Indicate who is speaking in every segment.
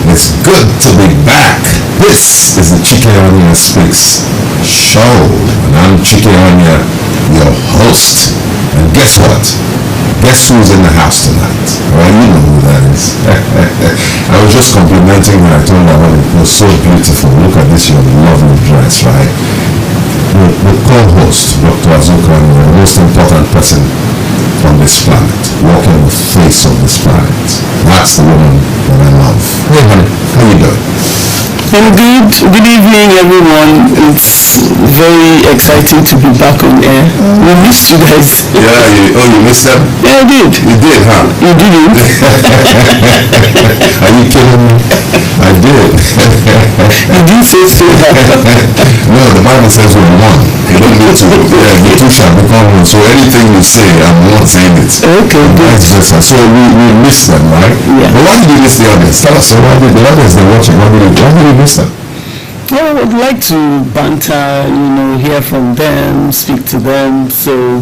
Speaker 1: It's good to be back. This is the Chike Onyia Speaks show, and I'm Chike Onyia, your host. And guess what? Guess who's in the house tonight? Well, you know who that is. I was just complimenting her. I told her it was so beautiful. Look at this, your lovely dress, right? The co-host, Dr. Azuka, the most important person on this planet, walking the face of this planet. That's the woman that I love. Hey honey, how you doing?
Speaker 2: I'm good. Good evening, everyone. It's very exciting to be back on air. We missed you guys.
Speaker 1: Yeah, you missed them?
Speaker 2: Yeah, I did.
Speaker 1: You did, huh?
Speaker 2: You didn't?
Speaker 1: Are you kidding me? I did.
Speaker 2: You didn't say so.
Speaker 1: No, the Bible says we're one. You don't need to. Yeah, the two shall become one. So anything you say, I'm not saying it.
Speaker 2: Okay, good.
Speaker 1: Vice versa. So we missed them, right?
Speaker 2: Yeah.
Speaker 1: But why did you miss the audience? Tell us. So why did the audience they're watching? Why did you miss them?
Speaker 2: Well, I would like to banter, hear from them, speak to them. So,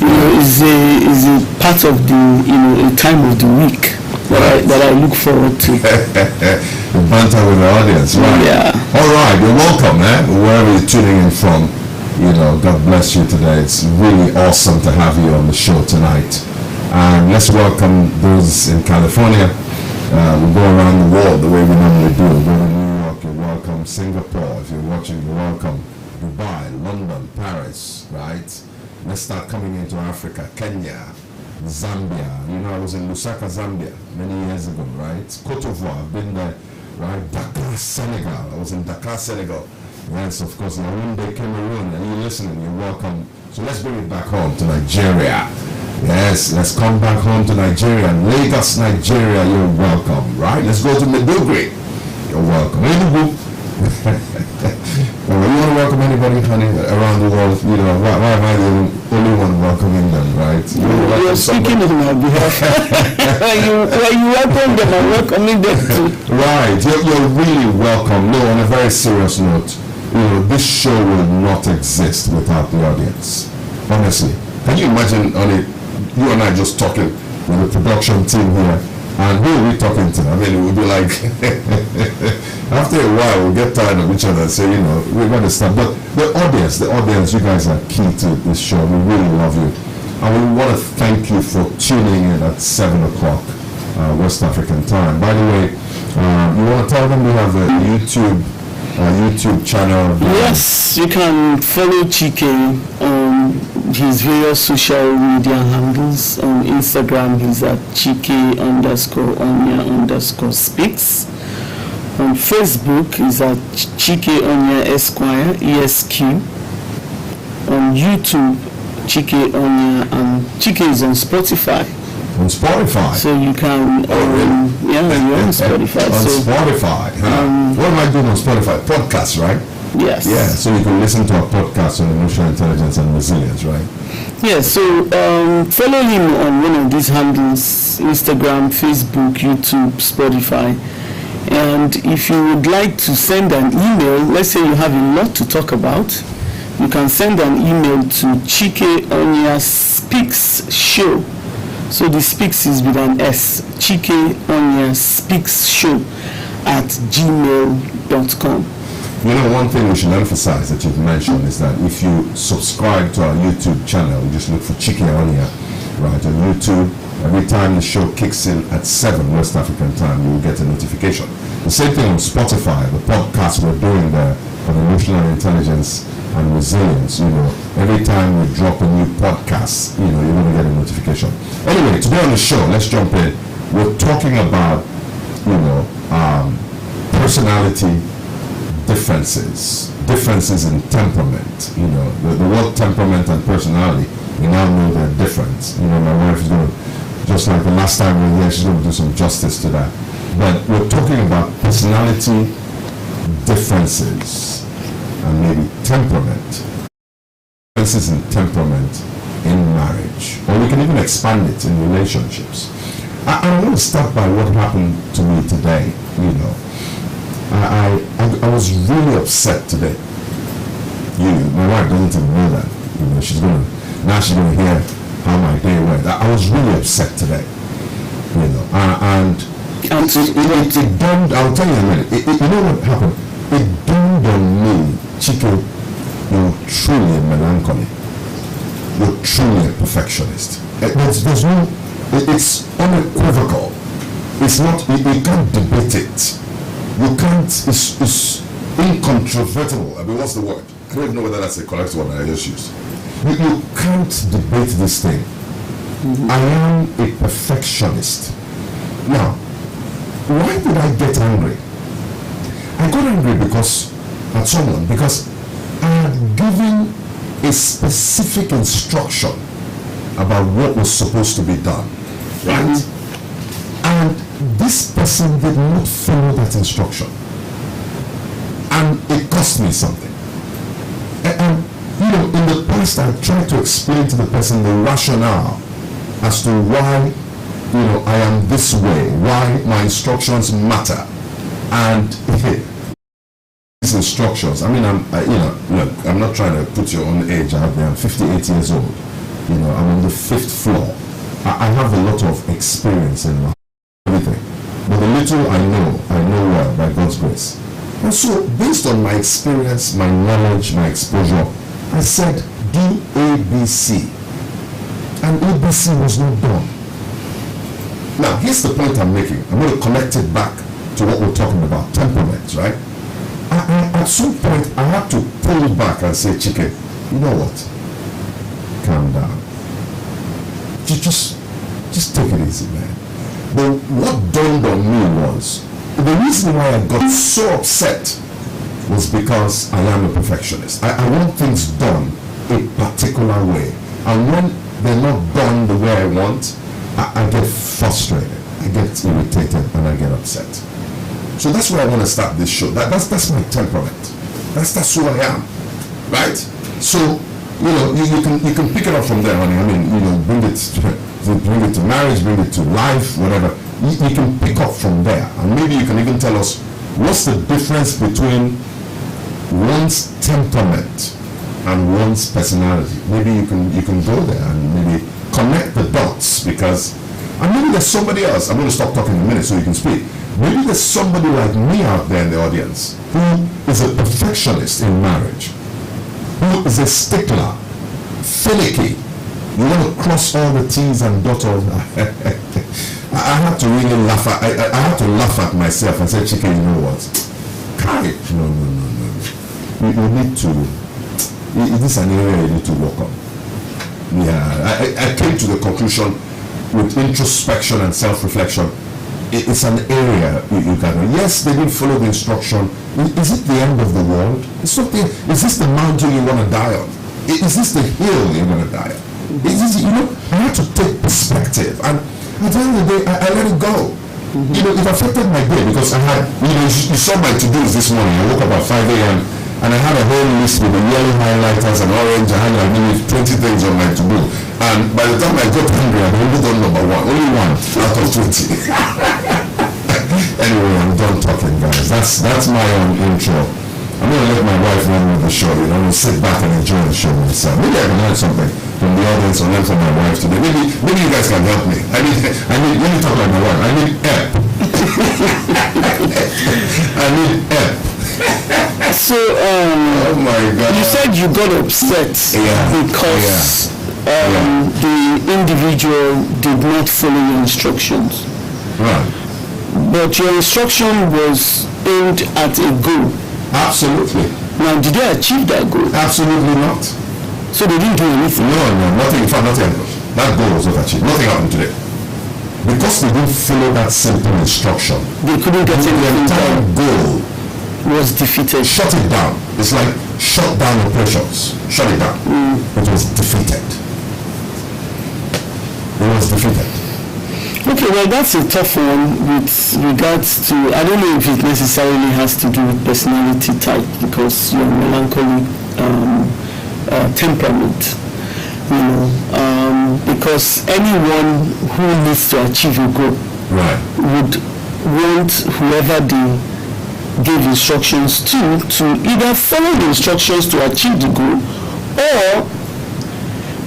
Speaker 2: is a part of the, a time of the week that I look forward to.
Speaker 1: Banter with the audience, right?
Speaker 2: Yeah.
Speaker 1: All right, you're welcome, man. Wherever you're tuning in from, God bless you today. It's really awesome to have you on the show tonight. And let's welcome those in California. We go around the world the way we normally do. We go to New York, you're welcome. Singapore, if you're watching, you're welcome. Dubai, London, Paris, right? Let's start coming into Africa, Kenya, Zambia. I was in Lusaka, Zambia many years ago, right? Cote d'Ivoire, I've been there, right? Dakar, Senegal. I was in Dakar, Senegal. Yes, of course, Yaoundé, Cameroon. Are you listening? You're welcome. So let's bring it back home to Nigeria. Yes, let's come back home to Nigeria. Lagos, Nigeria, you're welcome, right? Let's go to Maiduguri. You're welcome. Enugu. You want to welcome anybody, honey, around the world? Why am I the only one welcoming them, right?
Speaker 2: You're speaking on my behalf. When you welcome them, I'm welcoming them too.
Speaker 1: Right, you're really welcome. No, on a very serious note, this show will not exist without the audience. Honestly. Can you imagine, you and I just talking with the production team here, and who are we talking to? I mean, it would be like, after a while, we'll get tired of each other and say, we're going to stop. But the audience, you guys are key to this show. We really love you. And we want to thank you for tuning in at 7 o'clock West African time. By the way, you want to tell them we have a YouTube channel?
Speaker 2: Yes, you can follow Chike on his various social media handles. On Instagram, he's at Chike_Onyia_speaks. On Facebook, he's at Chike Onyia Esquire, ESQ. On YouTube, Chike Onyia, and Chike is on Spotify.
Speaker 1: On Spotify?
Speaker 2: So you can, you're on Spotify.
Speaker 1: Spotify, huh? What am I doing on Spotify? Podcasts, right?
Speaker 2: Yes.
Speaker 1: Yeah, so you can listen to our podcast on emotional intelligence and resilience, right?
Speaker 2: Yeah, so follow him on one of these handles, Instagram, Facebook, YouTube, Spotify. And if you would like to send an email, let's say you have a lot to talk about, you can send an email to Chike Onyia Speaks Show. So the speaks is with an S. Chike Onyia Speaks Show at gmail.com.
Speaker 1: One thing we should emphasize that you've mentioned is that if you subscribe to our YouTube channel, you just look for Chike Onyia, right, on YouTube. Every time the show kicks in at 7 West African time, you will get a notification. The same thing on Spotify, the podcast we're doing there on emotional intelligence and resilience. Every time we drop a new podcast, you're going to get a notification. Anyway, today on the show, let's jump in. We're talking about, personality differences in temperament. The word temperament and personality, we now know they're different. My wife is going to, just like the last time we were here, she's going to do some justice to that. But we're talking about personality differences and maybe temperament. Differences in temperament in marriage, or we can even expand it in relationships. I'm going to start by what happened to me today. I was really upset today. My wife doesn't even know that. She's going to hear how my day went. I was really upset today. And
Speaker 2: I'm
Speaker 1: It dawned, I'll tell you in a minute. You know what happened? It dawned on me, Chike, you're truly a melancholy. You're truly a perfectionist. There's no, it's unequivocal. It's not, you can't debate it. You can't, it's incontrovertible. I mean, what's the word? I don't even know whether that's the correct word that I just used. You can't debate this thing. Mm-hmm. I am a perfectionist. Now, why did I get angry? I got angry at someone because I had given a specific instruction about what was supposed to be done, right? Mm-hmm. And this person did not follow that instruction. And it cost me something. And you know, in the past I tried to explain to the person the rationale as to why, you know, I am this way, why my instructions matter. And these instructions, I mean, look, I'm not trying to put you on age out there. I'm 58 years old. You know, I'm on the 5th floor. I have a lot of experience in everything. But the little I know well by God's grace. And so, based on my experience, my knowledge, my exposure, I said, do ABC. And ABC was not done. Now, here's the point I'm making. I'm going to connect it back to what we're talking about, temperaments, right? At some point, I had to pull back and say, Chike, you know what? Calm down. Just take it easy, man. But what dawned on me was, the reason why I got so upset was because I am a perfectionist. I want things done a particular way. And when they're not done the way I want, I get frustrated, I get irritated, and I get upset. So that's where I want to start this show. That's my temperament. That's who I am, right? So, you know, you can pick it up from there, honey. I mean, you know, bring it to marriage, bring it to life, whatever. You can pick up from there, and maybe you can even tell us what's the difference between one's temperament and one's personality. Maybe you can go there and maybe connect the dots, because, and maybe there's somebody else. I'm going to stop talking in a minute so you can speak. Maybe there's somebody like me out there in the audience who is a perfectionist in marriage, who is a stickler, finicky. You want to cross all the T's and dot all I have to really laugh at, I have to laugh at myself and say, Chike, you know what? No. You need to, this is an area you need to work on. Yeah, I came to the conclusion with introspection and self-reflection. It's an area you can, yes, they didn't follow the instruction. Is it the end of the world? It's not the, is this the mountain you want to die on? Is this the hill you're going to die on? Is this, you know, I had to take perspective. And at the end of the day, I let it go. Mm-hmm. You know, it affected my day because I had, you know, you saw my to-dos this morning. I woke up at 5 a.m. and I had a whole list with the yellow highlighters and orange. I had like 20 things on my to-do. And by the time I got hungry, I only done number one. Only one out of 20. Anyway, I'm done talking, guys. That's my own intro. I'm going to let my wife run with the show. You know, I'm going to sit back and enjoy the show myself. Maybe I can learn something from the audience or learn from my wife today. Maybe you guys can help me. I need, let me talk like my wife. I need help. I need help.
Speaker 2: So,
Speaker 1: oh my God.
Speaker 2: You said you got upset because the individual did not follow your instructions.
Speaker 1: Right.
Speaker 2: But your instruction was aimed at a goal.
Speaker 1: Absolutely.
Speaker 2: Now, did they achieve that goal?
Speaker 1: Absolutely not.
Speaker 2: So they didn't do anything?
Speaker 1: No, nothing. In fact, nothing. That goal was not achieved. Nothing happened today. Because they didn't follow that simple instruction.
Speaker 2: They couldn't get anything done.
Speaker 1: The entire goal
Speaker 2: was defeated.
Speaker 1: Shut it down. It's like shut down operations. Shut it down. It was defeated. It was defeated.
Speaker 2: Okay, well, that's a tough one with regards to, I don't know if it necessarily has to do with personality type, because you're melancholy temperament, you know, because anyone who needs to achieve a goal would want whoever they gave instructions to either follow the instructions to achieve the goal, or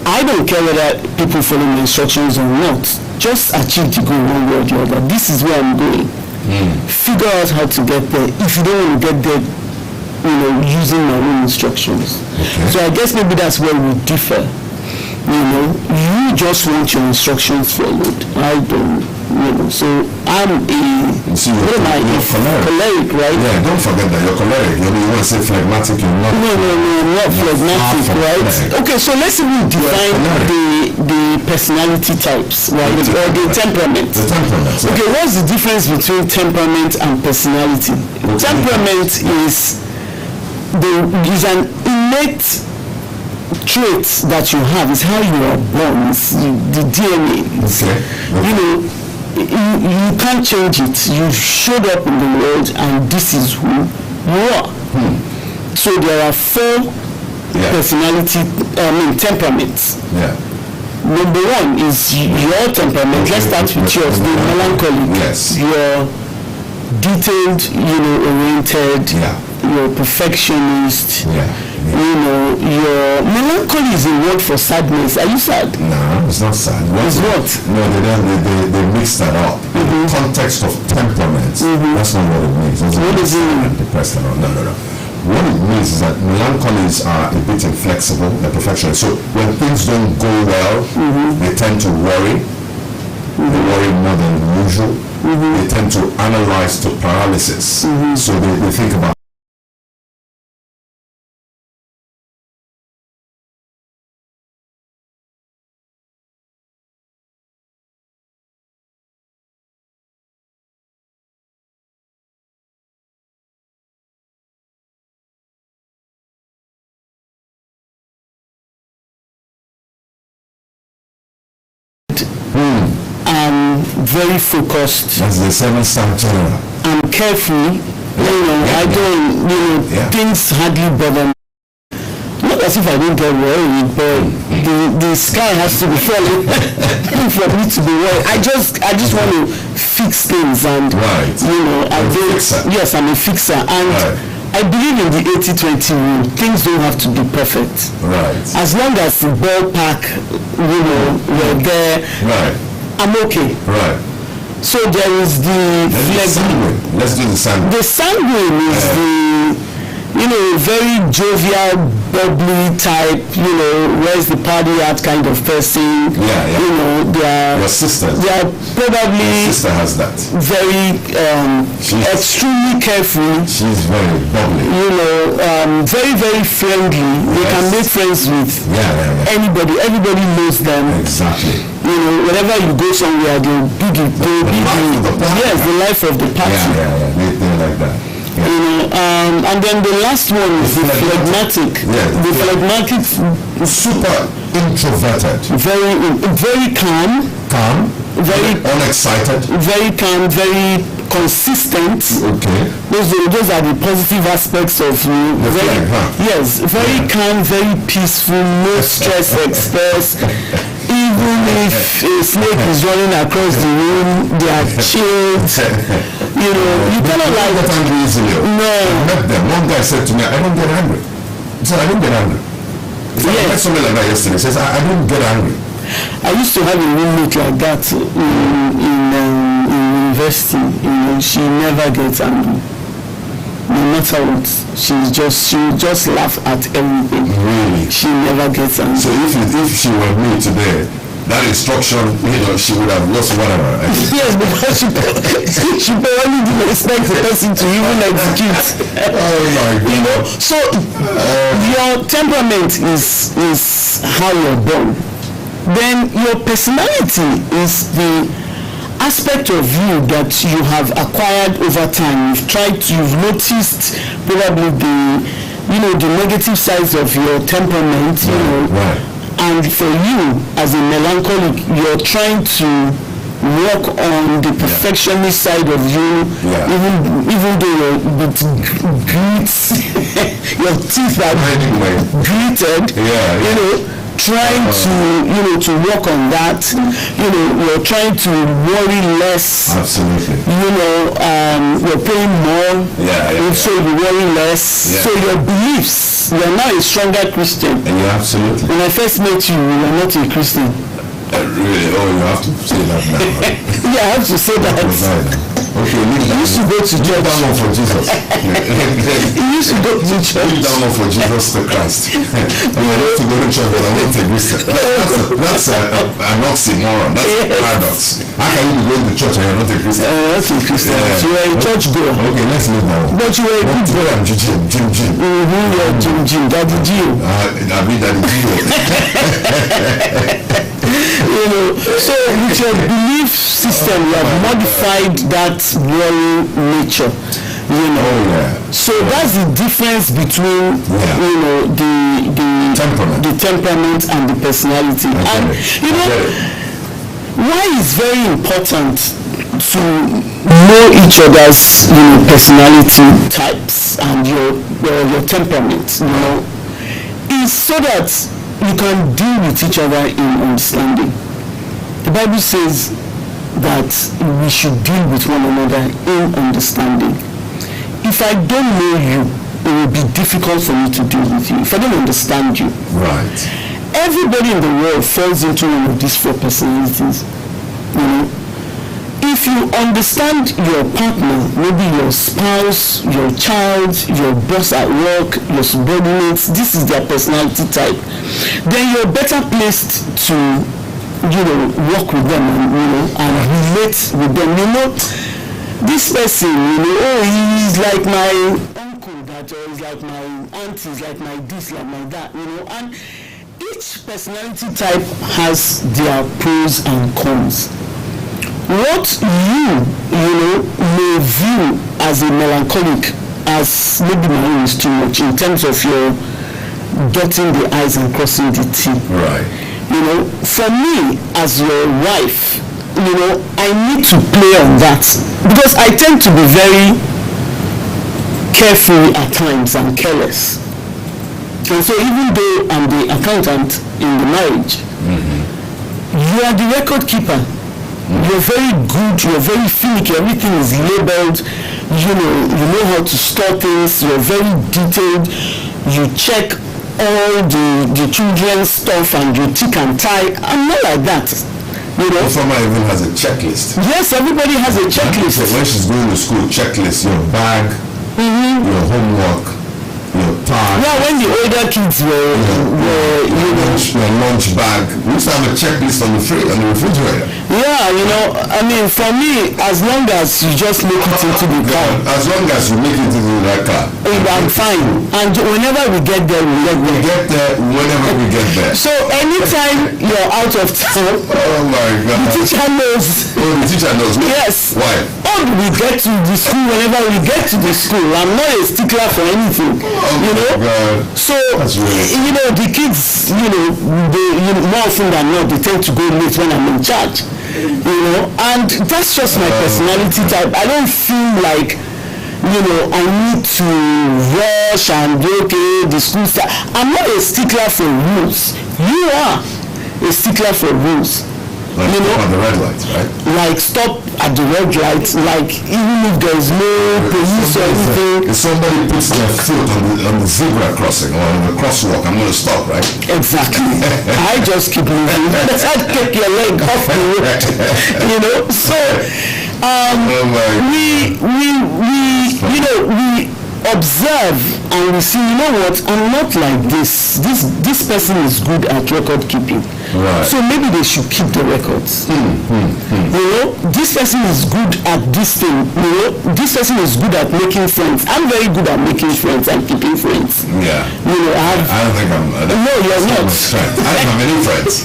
Speaker 2: I don't care whether people follow the instructions or not, just achieve the goal one way or the other. This is where I'm going. figure out how to get there if you don't want to get there, using my own instructions.
Speaker 1: Okay.
Speaker 2: So I guess maybe that's where we differ. You just want your instructions followed. I don't, so I'm
Speaker 1: you're
Speaker 2: choleric, right?
Speaker 1: Yeah, don't forget that you're choleric. You want to say phlegmatic, you're not.
Speaker 2: No, I'm not phlegmatic, right? Okay, so let's even define the personality types, right? Or the temperament.
Speaker 1: The temperament. Yeah.
Speaker 2: Okay, what's the difference between temperament and personality? Temperament is an innate traits that you have. Is how you are born. It's the DNA.
Speaker 1: Okay.
Speaker 2: You can't change it. You showed up in the world and this is who you are. So there are 4 temperaments.
Speaker 1: Yeah.
Speaker 2: Number 1 is your temperament. Let's start with yours, the melancholic.
Speaker 1: Yes.
Speaker 2: You're detailed, oriented.
Speaker 1: Yeah.
Speaker 2: You're perfectionist.
Speaker 1: Yeah.
Speaker 2: Your melancholy is a word for sadness. Are you sad?
Speaker 1: No, it's not sad.
Speaker 2: It's what?
Speaker 1: No, they mix that up. In the context of temperament, that's not what it means.
Speaker 2: What does it mean?
Speaker 1: Depressed and all. No. What it means is that melancholies are a bit inflexible, they're perfectionists. So when things don't go well, they tend to worry. They worry more than usual. They tend to analyze to paralysis. So they think about
Speaker 2: very focused.
Speaker 1: as the 7-star general.
Speaker 2: I'm carefree. I don't. Things hardly bother me. Not as if I don't get worried, but the sky has to be falling for me to be worried. I just want to fix things, and yes, I'm a fixer, and I believe in the 80-20 rule. Things don't have to be perfect.
Speaker 1: Right.
Speaker 2: As long as the ballpark, we're there.
Speaker 1: Right.
Speaker 2: I'm okay.
Speaker 1: Right.
Speaker 2: So there is
Speaker 1: sanguine. Let's do the sanguine.
Speaker 2: The sanguine is very jovial, bubbly type, where's the party at kind of person.
Speaker 1: Yeah. Your sister.
Speaker 2: They are probably.
Speaker 1: Your sister has that.
Speaker 2: Very extremely careful.
Speaker 1: She's very bubbly.
Speaker 2: Very, very friendly. They can make friends with anybody. Everybody knows them.
Speaker 1: Exactly.
Speaker 2: Whenever you go somewhere, they'll be the life of the party.
Speaker 1: Yeah. They're like that. Yeah.
Speaker 2: And then the last one is the phlegmatic. The phlegmatic,
Speaker 1: super introverted.
Speaker 2: Very calm. Very
Speaker 1: unexcited.
Speaker 2: Very calm. Very consistent.
Speaker 1: Okay.
Speaker 2: Those are the positive aspects of you. Yes, very calm, very peaceful, no stress expressed. Even if a snake is running across the room, they are chilled. You cannot
Speaker 1: get angry easily.
Speaker 2: No.
Speaker 1: I met them. One guy said to me, I don't get angry. He said, I don't get angry. I met somebody like that yesterday. He says, I don't get angry.
Speaker 2: I used to have a roommate like that in university. She never gets angry. No matter what, she just laugh at everything.
Speaker 1: Really?
Speaker 2: She never gets angry.
Speaker 1: So if she were me today, that instruction, she would have lost whatever.
Speaker 2: Yes, because she probably didn't expect the person to even execute.
Speaker 1: Oh my God.
Speaker 2: So your temperament is how you're born. Then your personality is the aspect of you that you have acquired over time. You've noticed probably the negative sides of your temperament,
Speaker 1: Right.
Speaker 2: And for you as a melancholic, you're trying to work on the perfectionist side of you, even though your your teeth are gritted, trying to work on that. You're trying to worry less.
Speaker 1: Absolutely.
Speaker 2: You're paying more. So you worry less. So your beliefs, you're now a stronger Christian.
Speaker 1: Absolutely.
Speaker 2: When I first met you were not a Christian.
Speaker 1: Really? Oh, you have to say that now.
Speaker 2: I have to say that.
Speaker 1: Okay, leave
Speaker 2: He used to go to
Speaker 1: leave
Speaker 2: church.
Speaker 1: that one for Jesus.
Speaker 2: He used to go to
Speaker 1: Leave
Speaker 2: church.
Speaker 1: that one for Jesus the Christ. I have to go to church, but I won't take Christian. That's an oxymoron. That's a paradox. How can you be going to church and you're not a Christian?
Speaker 2: That's a Christian. You were a church goer.
Speaker 1: Okay, let's leave that one.
Speaker 2: But you were a good boy.
Speaker 1: I'm Jim.
Speaker 2: Yeah, Jim, Daddy Gio.
Speaker 1: I mean, Daddy Gio.
Speaker 2: So with your belief system, you have modified that moral nature. So that's the difference between the temperament and the personality. And why it's very important to know each other's personality types and your temperament, is so that you can deal with each other in understanding. The Bible says that we should deal with one another in understanding. If I don't know you, it will be difficult for me to deal with you. If I don't understand you.
Speaker 1: Right.
Speaker 2: Everybody in the world falls into one of these four personalities. If you understand your partner, maybe your spouse, your child, your boss at work, your subordinates, this is their personality type, then you're better placed to work with them and relate with them. This person, he's like my uncle, that or he's like my auntie, he's like my this, like my that, and each personality type has their pros and cons. What you may view as a melancholic, as maybe my own is too much in terms of your dotting the I's and crossing the T.
Speaker 1: Right.
Speaker 2: For me as your wife, I need to play on that because I tend to be very careful at times and careless. And so even though I'm the accountant in the marriage, you are the record keeper. You're very good, you're very finicky, everything is labeled, you know how to store things, you're very detailed, you check all the children's stuff and you tick and tie. I'm not like that.
Speaker 1: Someone even has a checklist.
Speaker 2: Yes, everybody has a checklist.
Speaker 1: So when she's going to school, checklist, your bag, your homework, your tie.
Speaker 2: Yeah, when the older kids were
Speaker 1: your lunch bag. We used to have a checklist on the refrigerator.
Speaker 2: Yeah, for me, as long as you just make it into the car.
Speaker 1: As long as you make it into that car.
Speaker 2: I'm fine. And whenever we get there,
Speaker 1: we get there whenever we get there.
Speaker 2: So anytime you're out of town,
Speaker 1: oh my God.
Speaker 2: The teacher knows.
Speaker 1: Oh, the teacher knows.
Speaker 2: Yes.
Speaker 1: Why?
Speaker 2: We get to the school whenever we get to the school. I'm not a stickler for anything.
Speaker 1: Oh my God.
Speaker 2: So
Speaker 1: really
Speaker 2: the kids, they more often than not they tend to go late when I'm in charge. And that's just my personality type. I don't feel like I need to rush and be okay, the school start. I'm not a stickler for rules. You are a stickler for rules.
Speaker 1: Like stop at the red lights, right?
Speaker 2: Like stop at the red lights, like even if there's no police or anything.
Speaker 1: If somebody puts their foot on the zebra crossing or on the crosswalk, I'm going to stop, right?
Speaker 2: Exactly. I just keep moving. I'd take your leg off the road. So we observe and we see, I'm not like this. This person is good at record keeping.
Speaker 1: Right.
Speaker 2: So maybe they should keep the records. This person is good at this thing. This person is good at making friends. I'm very good at making friends and keeping friends.
Speaker 1: Yeah.
Speaker 2: I
Speaker 1: don't think I'm.
Speaker 2: No, you're not.
Speaker 1: I don't have any friends.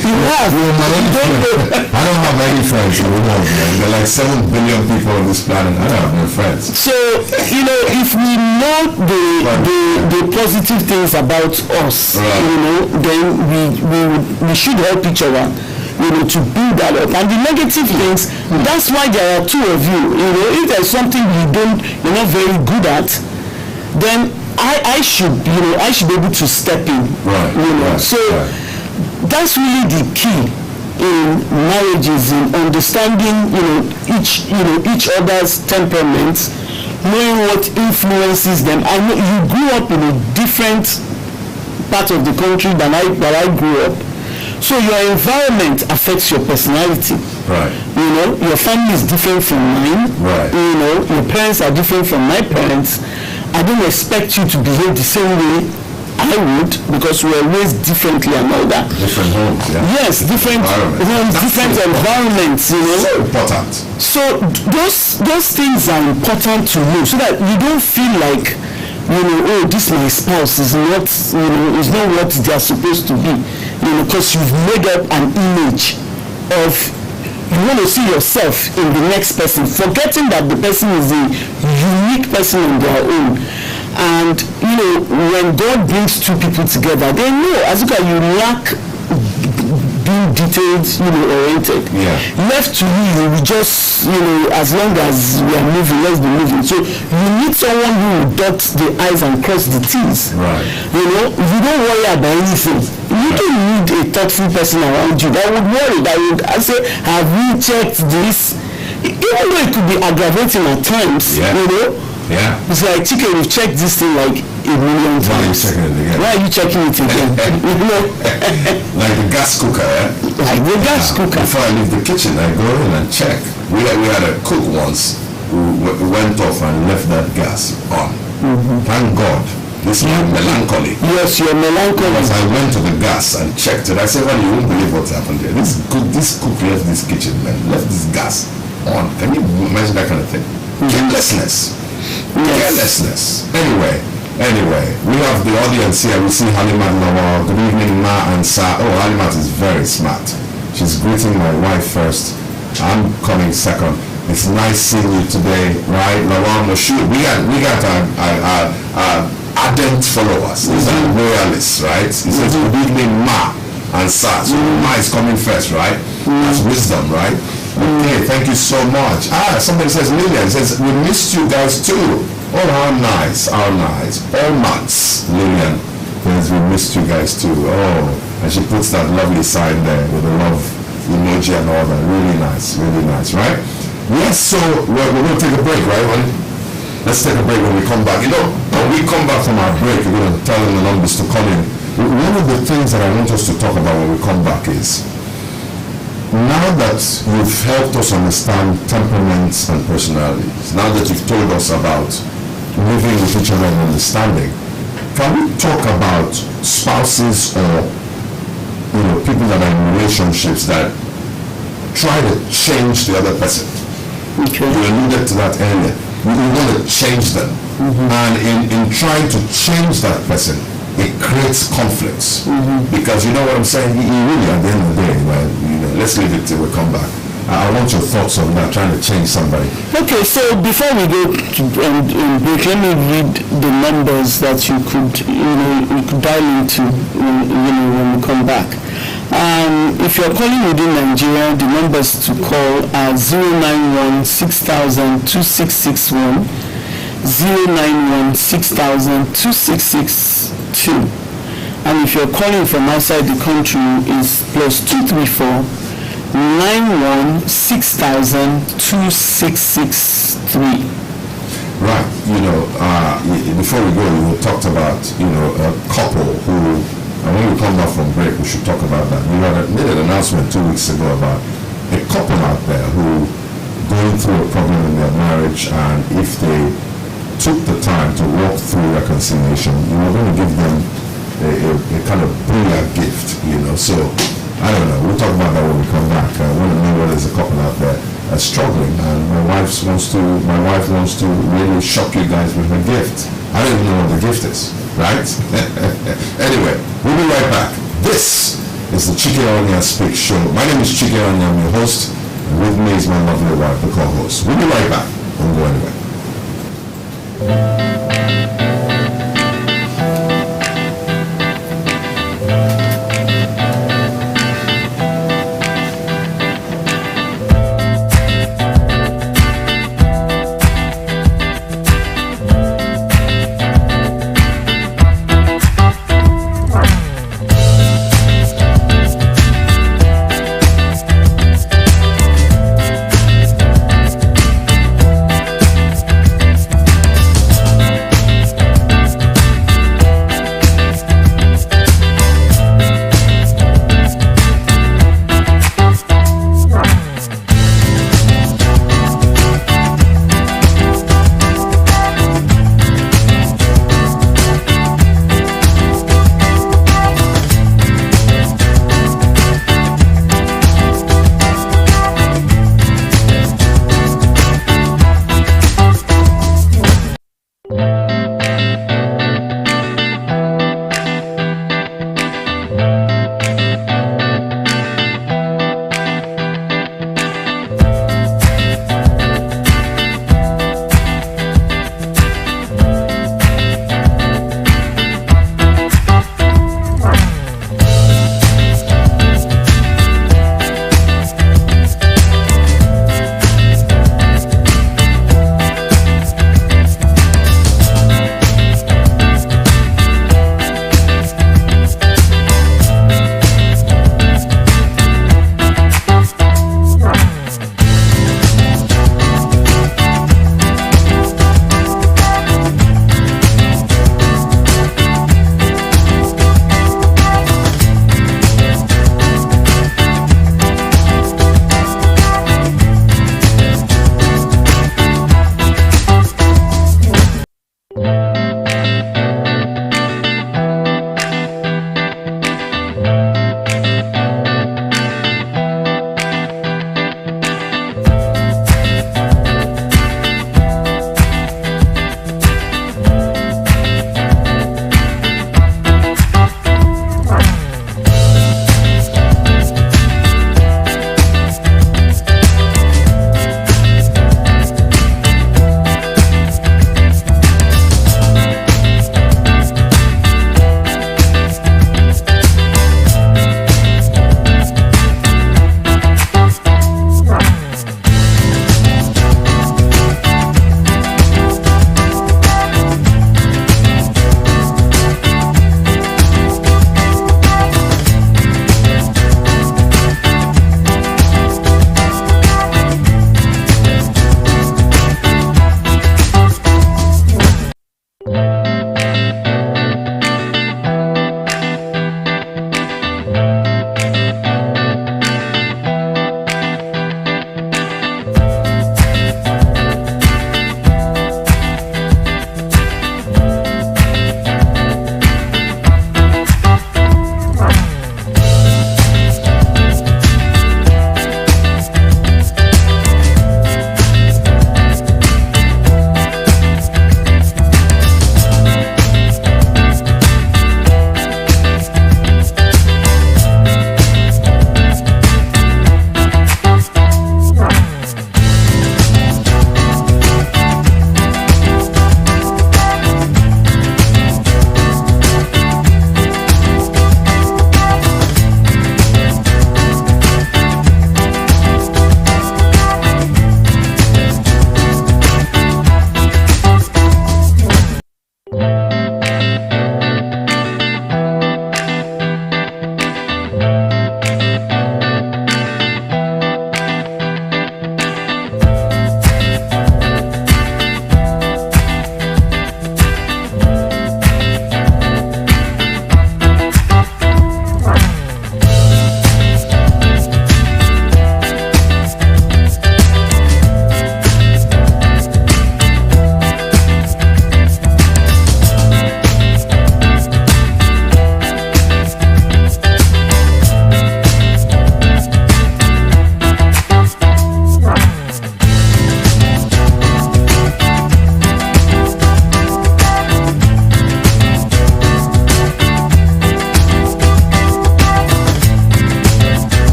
Speaker 2: You have.
Speaker 1: I don't have any friends in the world, man. There are like 7 billion people on this planet. I don't have no friends.
Speaker 2: So, if we know the positive things about us, then we should help each other, to build that up. And the negative things, that's why there are two of you. If there's something you're not very good at, then I should be able to step in. That's really the key in marriages, in understanding each other's temperaments, knowing what influences them. I know you grew up in a different part of the country that I grew up, so your environment affects your personality.
Speaker 1: Right.
Speaker 2: You know, your family is different from mine.
Speaker 1: Right.
Speaker 2: You know, your parents are different from my parents. I don't expect you to behave the same way I would, because we were raised differently and all that.
Speaker 1: Different homes, yeah.
Speaker 2: Yes, different homes, different
Speaker 1: so
Speaker 2: environments, you know.
Speaker 1: So important.
Speaker 2: So those things are important to know, so that you don't feel like, you know, oh, this my spouse is not, you know, is not what they are supposed to be, you know, because you've made up an image of, you want to see yourself in the next person, forgetting that the person is a unique person on their own. And you know, when God brings two people together, they know, as you lack being detailed, you know, oriented.
Speaker 1: Yeah.
Speaker 2: Left to you, we just, you know, as long as we are moving, let's be moving. So you need someone who will dot the I's and cross the T's.
Speaker 1: Right.
Speaker 2: You know, you don't worry about anything. You don't need a thoughtful person around you that would worry, that would say, have you checked this? Even though it could be aggravating at times,
Speaker 1: yeah.
Speaker 2: you know.
Speaker 1: Yeah.
Speaker 2: It's like, Chike, we've checked this thing like a million times.
Speaker 1: Why are you checking it again?
Speaker 2: Why are you checking it again? You know?
Speaker 1: Like the gas cooker, eh?
Speaker 2: Like the gas cooker.
Speaker 1: Before I leave the kitchen, I go in and check. We had a cook once who went off and left that gas on. Thank God. This is my melancholy.
Speaker 2: Yes, your melancholy.
Speaker 1: Because I went to the gas and checked it. I said, well, you won't believe what's happened here. This cook left this kitchen, man. Left this gas on. Can you imagine that kind of thing? Carelessness. Carelessness. Anyway, we have the audience here. We see Halimat Nawal. Good evening, Ma and Sa. Oh, Halimat is very smart. She's greeting my wife first. I'm coming second. It's nice seeing you today, right? Nawal Moshood. We got our ardent followers. These are royalists, right? He says, good evening, Ma and Sa. So Ma is coming first, right? That's wisdom, right? Okay, thank you so much. Somebody says, Lillian says, we missed you guys too. Oh, how nice, how nice. All months, Lillian says, we missed you guys too. Oh, and she puts that lovely sign there with the love emoji and all that. Really nice, right? Yes, so we're going to take a break, right, honey? Let's take a break when we come back. You know, when we come back from our break, we're going to tell them the numbers to call in. One of the things that I want us to talk about when we come back is, now that you've helped us understand temperaments and personalities, now that you've told us about living with each other and understanding, can we talk about spouses or, you know, people that are in relationships that try to change the other person?
Speaker 2: Okay.
Speaker 1: You alluded to that earlier. We want to change them. And in trying to change that person, it creates conflicts. Because you know what I'm saying? You really, at the end of the day, well, you know, let's leave it till we come back. I want your thoughts on that, trying to change somebody.
Speaker 2: Okay, so before we go to break, let me read the numbers that you could dial into, when we come back. If you're calling within Nigeria, the numbers to call are 091 6000 2661, 091 6000 2662. And if you're calling from outside the country, is +234 91 6000 2663.
Speaker 1: Right. Before we go, we talked about, a couple who, and when we come back from break, we should talk about that. We made an announcement 2 weeks ago about a couple out there who going through a problem in their marriage, and if they took the time to walk through reconciliation, we were going to give them a kind of brilliant gift, So, I don't know. We'll talk about that when we come back. I want to know whether there's a couple out there that's struggling, and my wife wants to really shock you guys with her gift. I don't even know what the gift is, right? Anyway, we'll be right back. This is the Chike Onyia Speak Show. My name is Chike Onyia, I'm your host, and with me is my lovely wife, the co-host. We'll be right back. Don't go anywhere.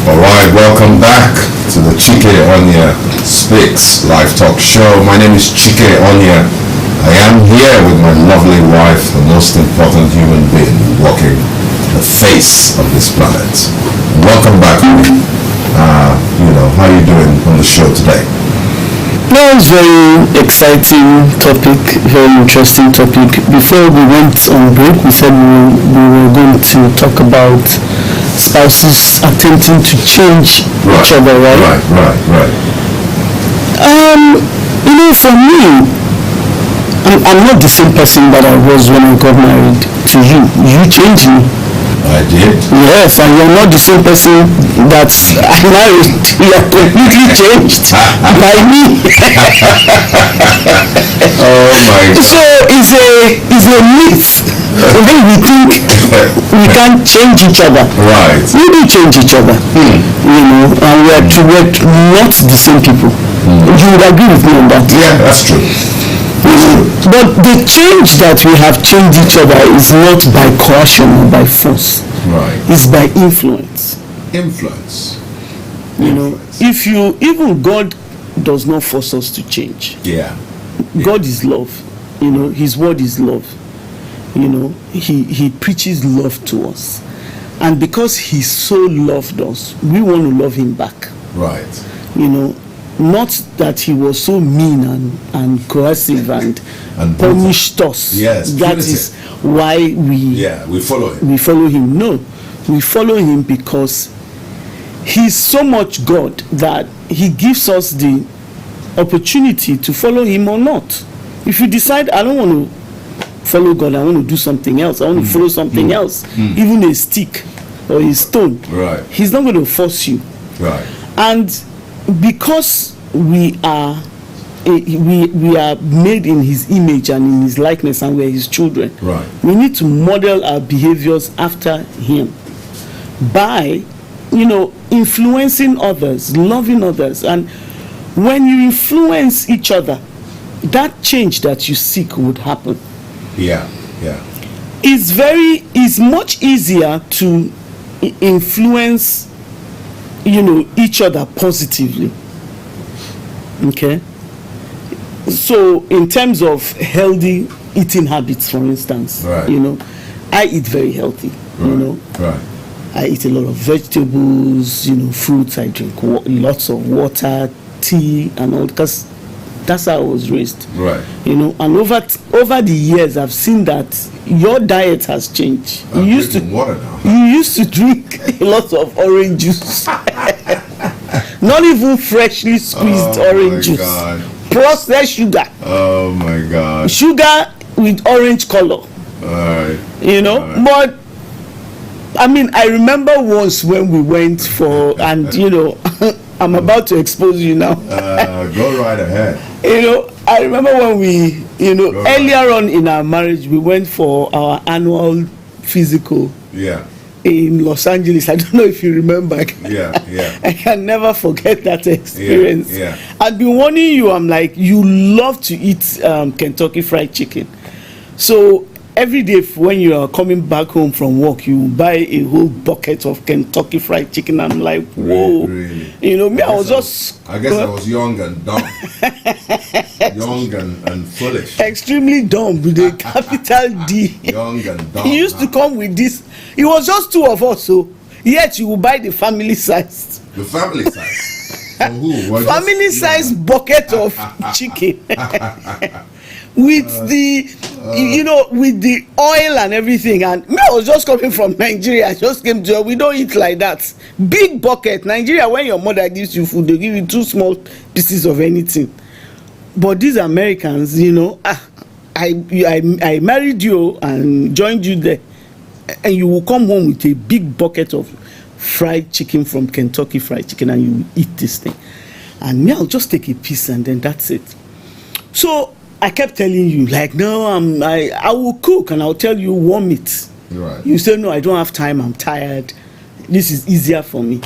Speaker 1: Alright, welcome back to the Chike Onyia Speaks live talk show. My name is Chike Onyia. I am here with my lovely wife, the most important human being walking the face of this planet. Welcome back. How are you doing on the show today?
Speaker 2: That was very exciting topic, very interesting topic. Before we went on break, we said we were going to talk about spouses attempting to change each other, right?
Speaker 1: Right.
Speaker 2: For me, I'm not the same person that I was when I got married to you. You changed me.
Speaker 1: I did?
Speaker 2: Yes, and you're not the same person that I married. You are completely changed by me.
Speaker 1: Oh my God.
Speaker 2: So it's a myth. When we think we can't change each other.
Speaker 1: Right.
Speaker 2: We do change each other. And we're not the same people. You would agree with me on that?
Speaker 1: Yeah, that's true.
Speaker 2: But the change that we have changed each other is not by coercion or by force.
Speaker 1: Right.
Speaker 2: It's by influence.
Speaker 1: Influence.
Speaker 2: Even God does not force us to change.
Speaker 1: Yeah.
Speaker 2: God is love. His word is love. He preaches love to us. And because he so loved us, we want to love him back.
Speaker 1: Right.
Speaker 2: Not that he was so mean and coercive and punished us.
Speaker 1: Yes.
Speaker 2: That is why
Speaker 1: we follow him.
Speaker 2: We follow him. No, we follow him because he's so much God that he gives us the opportunity to follow him or not. If you decide, I don't want to follow God, I want to do something else, I want to follow something else, even a stick or a stone,
Speaker 1: right,
Speaker 2: he's not going to force you.
Speaker 1: Right.
Speaker 2: And because we are made in his image and in his likeness, and we're his children,
Speaker 1: right,
Speaker 2: we need to model our behaviors after him by influencing others, loving others. And when you influence each other, that change that you seek would happen.
Speaker 1: Yeah.
Speaker 2: It's much easier to influence each other positively. Okay, so in terms of healthy eating habits, for instance,
Speaker 1: right,
Speaker 2: I eat very healthy.
Speaker 1: Right.
Speaker 2: I eat a lot of vegetables, fruits. I drink lots of water, tea, and all, because that's how I was raised.
Speaker 1: Right.
Speaker 2: And over the years, I've seen that your diet has changed.
Speaker 1: I'm drinking water now.
Speaker 2: You used to drink a lot of orange juice. Not even freshly squeezed orange juice.
Speaker 1: God.
Speaker 2: Processed sugar.
Speaker 1: Oh my God.
Speaker 2: Sugar with orange color.
Speaker 1: Alright.
Speaker 2: But I remember once when we went for, and I'm about to expose you now.
Speaker 1: Go right ahead.
Speaker 2: I remember when we, earlier on in our marriage, we went for our annual physical.
Speaker 1: Yeah.
Speaker 2: In Los Angeles. I don't know if you remember.
Speaker 1: Yeah.
Speaker 2: I can never forget that experience.
Speaker 1: Yeah.
Speaker 2: I've been warning you. I'm like, you love to eat Kentucky Fried Chicken. So every day when you are coming back home from work, you buy a whole bucket of Kentucky Fried Chicken. I'm like, whoa.
Speaker 1: Really?
Speaker 2: I guess
Speaker 1: I was young and dumb. Young and foolish.
Speaker 2: Extremely dumb with a capital D.
Speaker 1: Young and dumb.
Speaker 2: He used to come with this. It was just two of us, so yet you will buy the family size.
Speaker 1: The family size? For who?
Speaker 2: Family size bucket of chicken. With with the oil and everything. And me, I was just coming from Nigeria. I just came to, we don't eat like that. Big bucket. Nigeria, when your mother gives you food, they give you 2 small pieces of anything. But these Americans, I married you and joined you there, and you will come home with a big bucket of fried chicken from Kentucky Fried Chicken, and you will eat this thing. And me, I'll just take a piece and then that's it. So I kept telling you, like, no, I will cook and I'll tell you warm it.
Speaker 1: Right.
Speaker 2: You say, no, I don't have time, I'm tired. This is easier for me.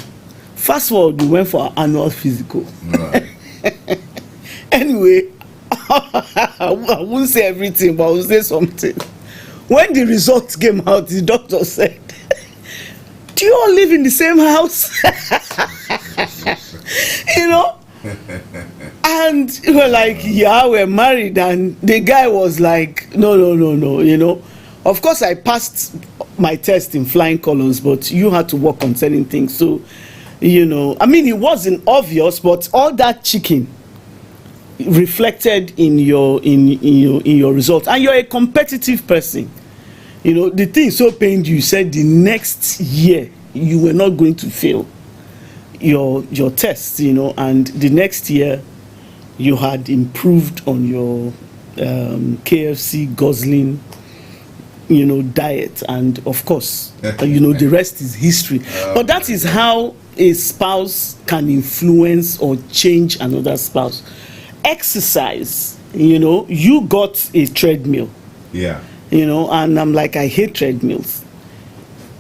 Speaker 2: Fast forward, we went for our annual physical.
Speaker 1: Right.
Speaker 2: Anyway, I won't say everything, but I will say something. When the results came out, the doctor said, do you all live in the same house? You know? And we're like, yeah, we're married. And the guy was like, no, you know. Of course, I passed my test in flying colors, but you had to work on certain things. So, you know, I mean, it wasn't obvious, but all that chicken reflected in your result. And you're a competitive person. You know, the thing so pained you said the next year you were not going to fail your test, you know, and the next year you had improved on your KFC guzzling, you know, diet, and of course, you know, the rest is history. But that is how a spouse can influence or change another spouse. Exercise, you know, you got a treadmill.
Speaker 1: Yeah.
Speaker 2: You know, and I'm like, I hate treadmills.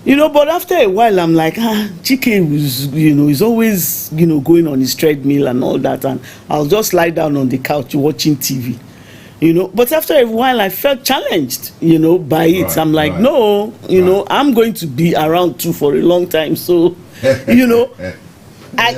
Speaker 2: You know, but after a while, I'm like, Chike was, you know, he's always, you know, going on his treadmill and all that, and I'll just lie down on the couch watching TV. You know, but after a while, I felt challenged, you know, by it.
Speaker 1: Right,
Speaker 2: I'm like,
Speaker 1: right.
Speaker 2: no, you know, I'm going to be around too for a long time. So, you know,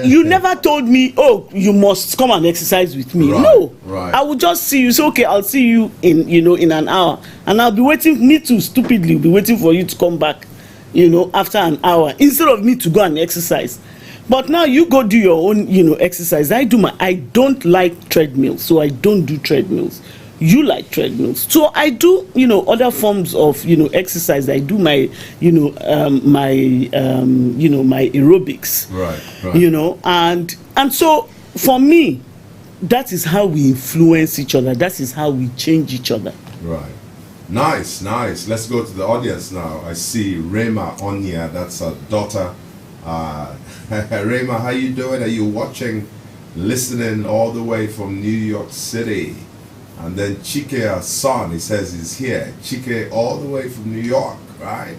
Speaker 2: you never told me, oh, you must come and exercise with me.
Speaker 1: Right,
Speaker 2: no,
Speaker 1: right.
Speaker 2: I will just see you. So, okay, I'll see you in, you know, in an hour, and I'll be waiting. Me too, stupidly, be waiting for you to come back, you know, after an hour, instead of me to go and exercise. But now you go do your own, you know, exercise. I don't like treadmills, so I don't do treadmills. You like treadmills, so I do, you know, other forms of, you know, exercise. I do my, you know, my aerobics,
Speaker 1: Right.
Speaker 2: you know, and so for me, that is how we influence each other. That is how we change each other.
Speaker 1: Right. Nice. Let's go to the audience now. I see Rema Onyia, that's her daughter. Rema, how you doing? Are you watching, listening all the way from New York City? And then Chike, our son, he says he's here. Chike all the way from New York, right?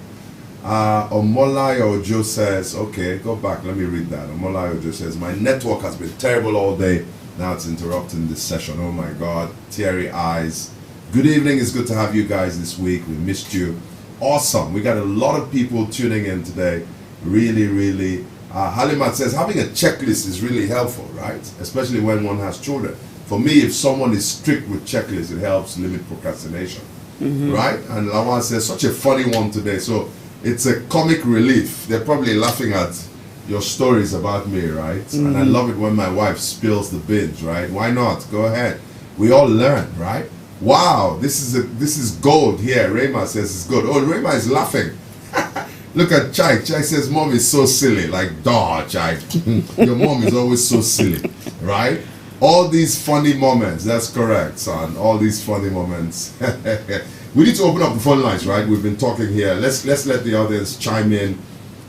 Speaker 1: Omolayo Ojo says, okay, go back, let me read that. Omolayo Ojo says, my network has been terrible all day. Now it's interrupting this session. Oh my God, teary eyes. Good evening, it's good to have you guys this week. We missed you. Awesome, we got a lot of people tuning in today. Really. Halimat says, having a checklist is really helpful, right? Especially when one has children. For me, if someone is strict with checklists, it helps limit procrastination, right? And Lawan says, such a funny one today. So it's a comic relief. They're probably laughing at your stories about me, right? And I love it when my wife spills the beans, right? Why not? Go ahead. We all learn, right? Wow, this is gold here. Rema says it's good. Oh, Rema is laughing. Look at Chike. Chike says, Mom is so silly. Like, duh, Chike. Your mom is always so silly, right? All these funny moments. That's correct, son. All these funny moments. We need to open up the phone lines, right? We've been talking here. Let's let the audience chime in.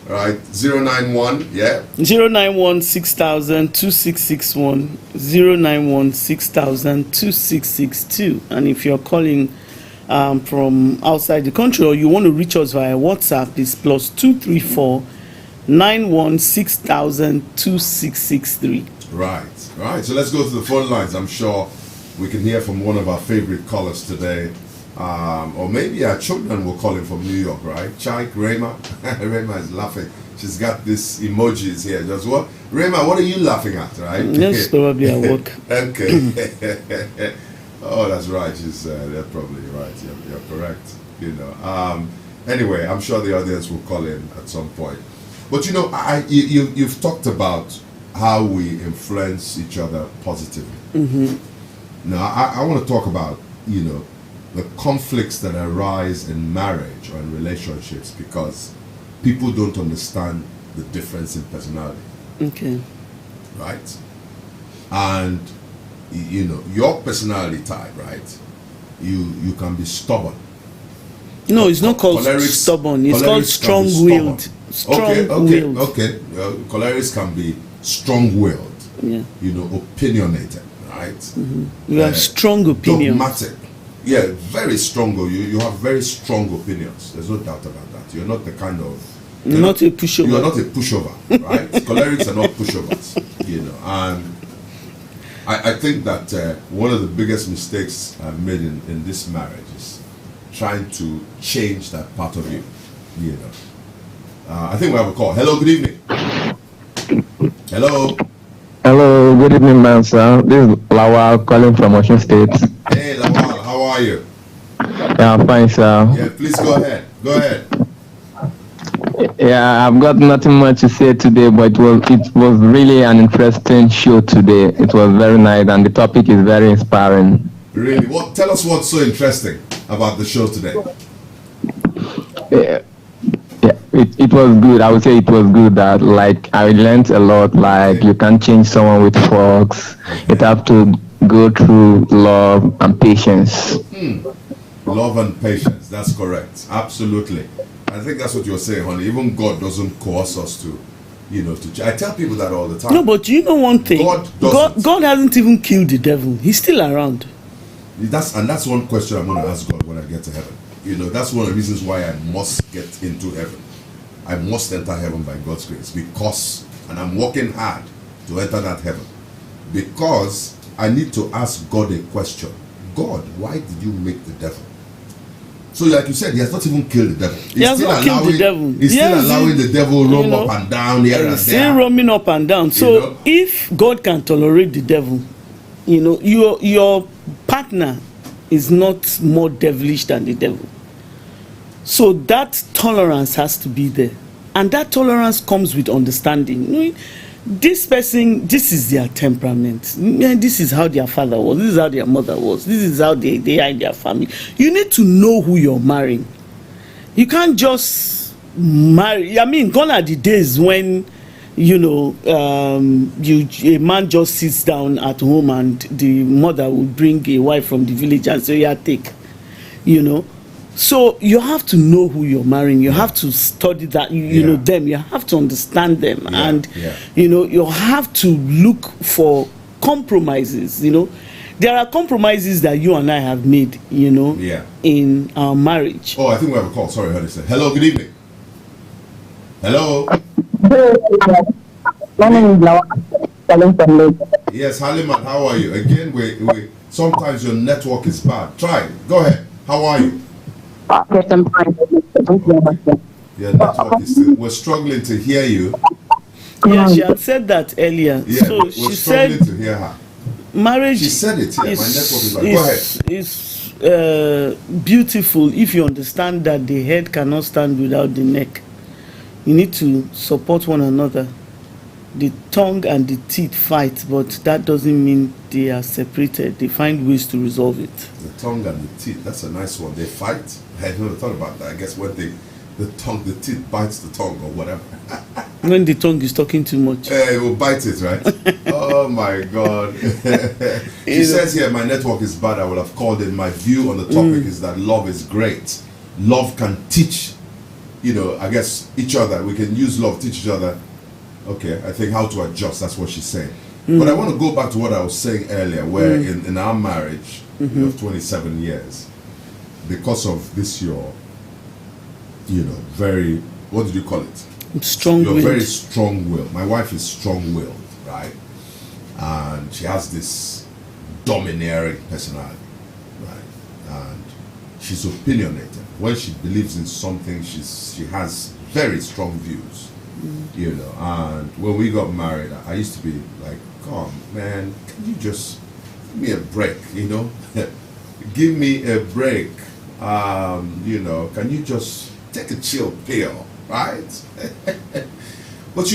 Speaker 1: All right, 091, yeah?
Speaker 2: 091 6000 2661, 091 6000 2662. And if you're calling from outside the country, or you want to reach us via WhatsApp, it's plus 234 91 6000 2663.
Speaker 1: Right. So let's go to the phone lines. I'm sure we can hear from one of our favorite callers today. Or maybe our children will call in from New York, right? Chike, Rema. Rema is laughing. She's got these emojis here. Just what? Rema, what are you laughing at, right?
Speaker 2: Yes, probably at work.
Speaker 1: Okay. Oh, that's right. They're probably right. You're correct. You know. Anyway, I'm sure the audience will call in at some point. But you know, you've talked about how we influence each other positively. Now, I want to talk about, you know, the conflicts that arise in marriage or in relationships because people don't understand the difference in personality.
Speaker 2: Okay.
Speaker 1: Right? And, you know, your personality type, right? You can be stubborn.
Speaker 2: No, it's not called stubborn. It's called strong-willed. Strong-willed.
Speaker 1: Okay. Cholerics can be strong-willed.
Speaker 2: Yeah.
Speaker 1: You know, opinionated, right?
Speaker 2: You have strong opinions.
Speaker 1: Dogmatic. Yeah, very strong. You have very strong opinions. There's no doubt about that. You're not the kind of...
Speaker 2: You're not a pushover.
Speaker 1: You're not a pushover, right? Cholerics are not pushovers, you know. And I think that one of the biggest mistakes I've made in this marriage is trying to change that part of you, you know. I think we have a call. Hello, good evening. Hello.
Speaker 3: Hello, good evening, man, sir. This is Lawal calling from Ocean State.
Speaker 1: Hey, Lawal, how are you?
Speaker 3: Yeah, I'm fine, sir.
Speaker 1: Yeah, please go ahead. Go ahead.
Speaker 3: Yeah, I've got nothing much to say today, but it was really an interesting show today. It was very nice, and the topic is very inspiring.
Speaker 1: Really? Tell us what's so interesting about the show today.
Speaker 3: Yeah, it was good. I would say it was good. That like I learned a lot. Like you can't change someone with forks. It have to go through love and patience.
Speaker 1: Love and patience. That's correct. Absolutely. I think that's what you're saying, honey. Even God doesn't coerce us to, I tell people that all the time.
Speaker 2: No, but you know one thing.
Speaker 1: God
Speaker 2: hasn't even killed the devil. He's still around.
Speaker 1: That's one question I'm going to ask God when I get to heaven. That's one of the reasons why I must get into heaven. I must enter heaven by God's grace and I'm working hard to enter that heaven, because I need to ask God a question. God, why did you make the devil? So like you said, he has not even killed the devil.
Speaker 2: He has not killed the devil.
Speaker 1: He's still allowing the devil roam up and down here and there.
Speaker 2: Still roaming up and down. So if God can tolerate the devil, your partner is not more devilish than the devil. So that tolerance has to be there. And that tolerance comes with understanding. This person, this is their temperament. This is how their father was. This is how their mother was. This is how they are in their family. You need to know who you're marrying. You can't just marry. I mean, gone are the days when, a man just sits down at home and the mother will bring a wife from the village and say, yeah, take. So you have to know who you're marrying. You have to study that. You know them. You have to understand them, and you have to look for compromises. There are compromises that you and I have made. In our marriage.
Speaker 1: Oh, I think we have a call. Sorry, honey. Hello, good evening. Hello.
Speaker 4: My name is Lawal, calling from Lagos.
Speaker 1: Yes, Haliman, how are you? Again, we sometimes your network is bad. Try. Go ahead. How are you?
Speaker 4: Yes, I'm fine.
Speaker 1: Your network is still. We're struggling to hear you.
Speaker 2: Yeah, she had said that earlier.
Speaker 1: Yeah,
Speaker 2: so
Speaker 1: we're
Speaker 2: she
Speaker 1: struggling
Speaker 2: said
Speaker 1: to hear her.
Speaker 2: Marriage.
Speaker 1: She said it. Yeah, my network is bad. Go ahead.
Speaker 2: It's beautiful if you understand that the head cannot stand without the neck. You need to support one another. The tongue and the teeth fight, but that doesn't mean they are separated. They find ways to resolve it.
Speaker 1: The tongue and the teeth, that's a nice one. They fight. I had never thought about that. I guess when the teeth bites the tongue or whatever.
Speaker 2: When the tongue is talking too much.
Speaker 1: It will bite it, right? Oh my God. She says here, my network is bad. I will have called in. My view on the topic is that love is great. Love can teach, I guess each other. We can use love, teach each other. Okay, I think how to adjust, that's what she's saying. But I want to go back to what I was saying earlier, where in our marriage of 27 years, because of this very, what did you call it?
Speaker 2: Strong-willed.
Speaker 1: You're very strong-willed. My wife is strong-willed, right? And she has this domineering personality, right? And she's opinionated. When she believes in something, she has very strong views. And when we got married, I used to be like, come man, can you just give me a break, give me a break, can you just take a chill pill, right? But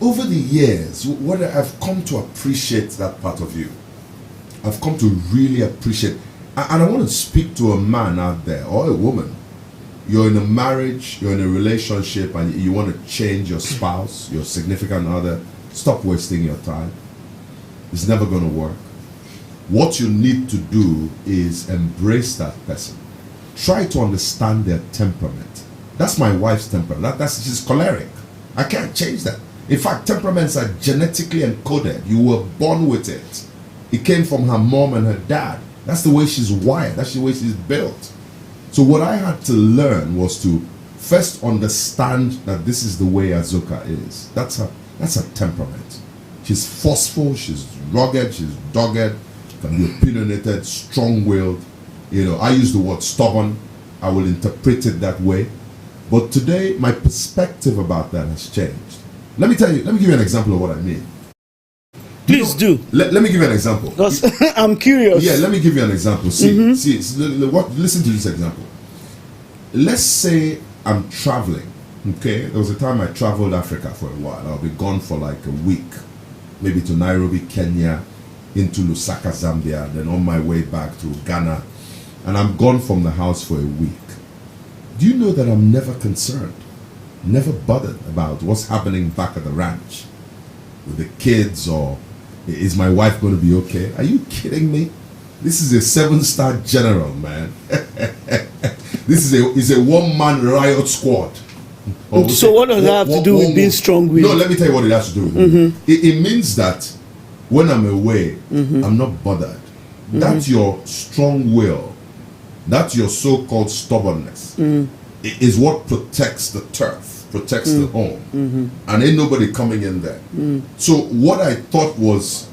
Speaker 1: over the years, what I've come to appreciate that part of you. I've come to really appreciate, and I want to speak to a man out there or a woman. You're in a marriage, you're in a relationship, and you want to change your spouse, your significant other. Stop wasting your time. It's never going to work. What you need to do is embrace that person. Try to understand their temperament. That's my wife's temperament. She's choleric. I can't change that. In fact, temperaments are genetically encoded. You were born with it. It came from her mom and her dad. That's the way she's wired. That's the way she's built. So what I had to learn was to first understand that this is the way Azuka is. That's her temperament. She's forceful, she's rugged, she's dogged, can be opinionated, strong-willed. I use the word stubborn. I will interpret it that way. But today, my perspective about that has changed. Let me give you an example of what I mean.
Speaker 2: Please do.
Speaker 1: Let me give you an example.
Speaker 2: Because I'm curious.
Speaker 1: Yeah, let me give you an example. Listen to this example. Let's say I'm traveling. Okay, there was a time I traveled Africa for a while. I'll be gone for like a week, maybe to Nairobi, Kenya, into Lusaka, Zambia, then on my way back to Ghana, and I'm gone from the house for a week. Do you know that I'm never concerned, never bothered about what's happening back at the ranch with the kids, or is my wife going to be okay? Are you kidding me? This is a 7-star general, man. This is a one-man riot squad.
Speaker 2: So what does that have to do with being strong-willed?
Speaker 1: No, let me tell you what it has to do with. It means that when I'm away, I'm not bothered. That's your strong will. That's your so-called stubbornness. Is what protects the turf, protects the home. And ain't nobody coming in there. So what I thought was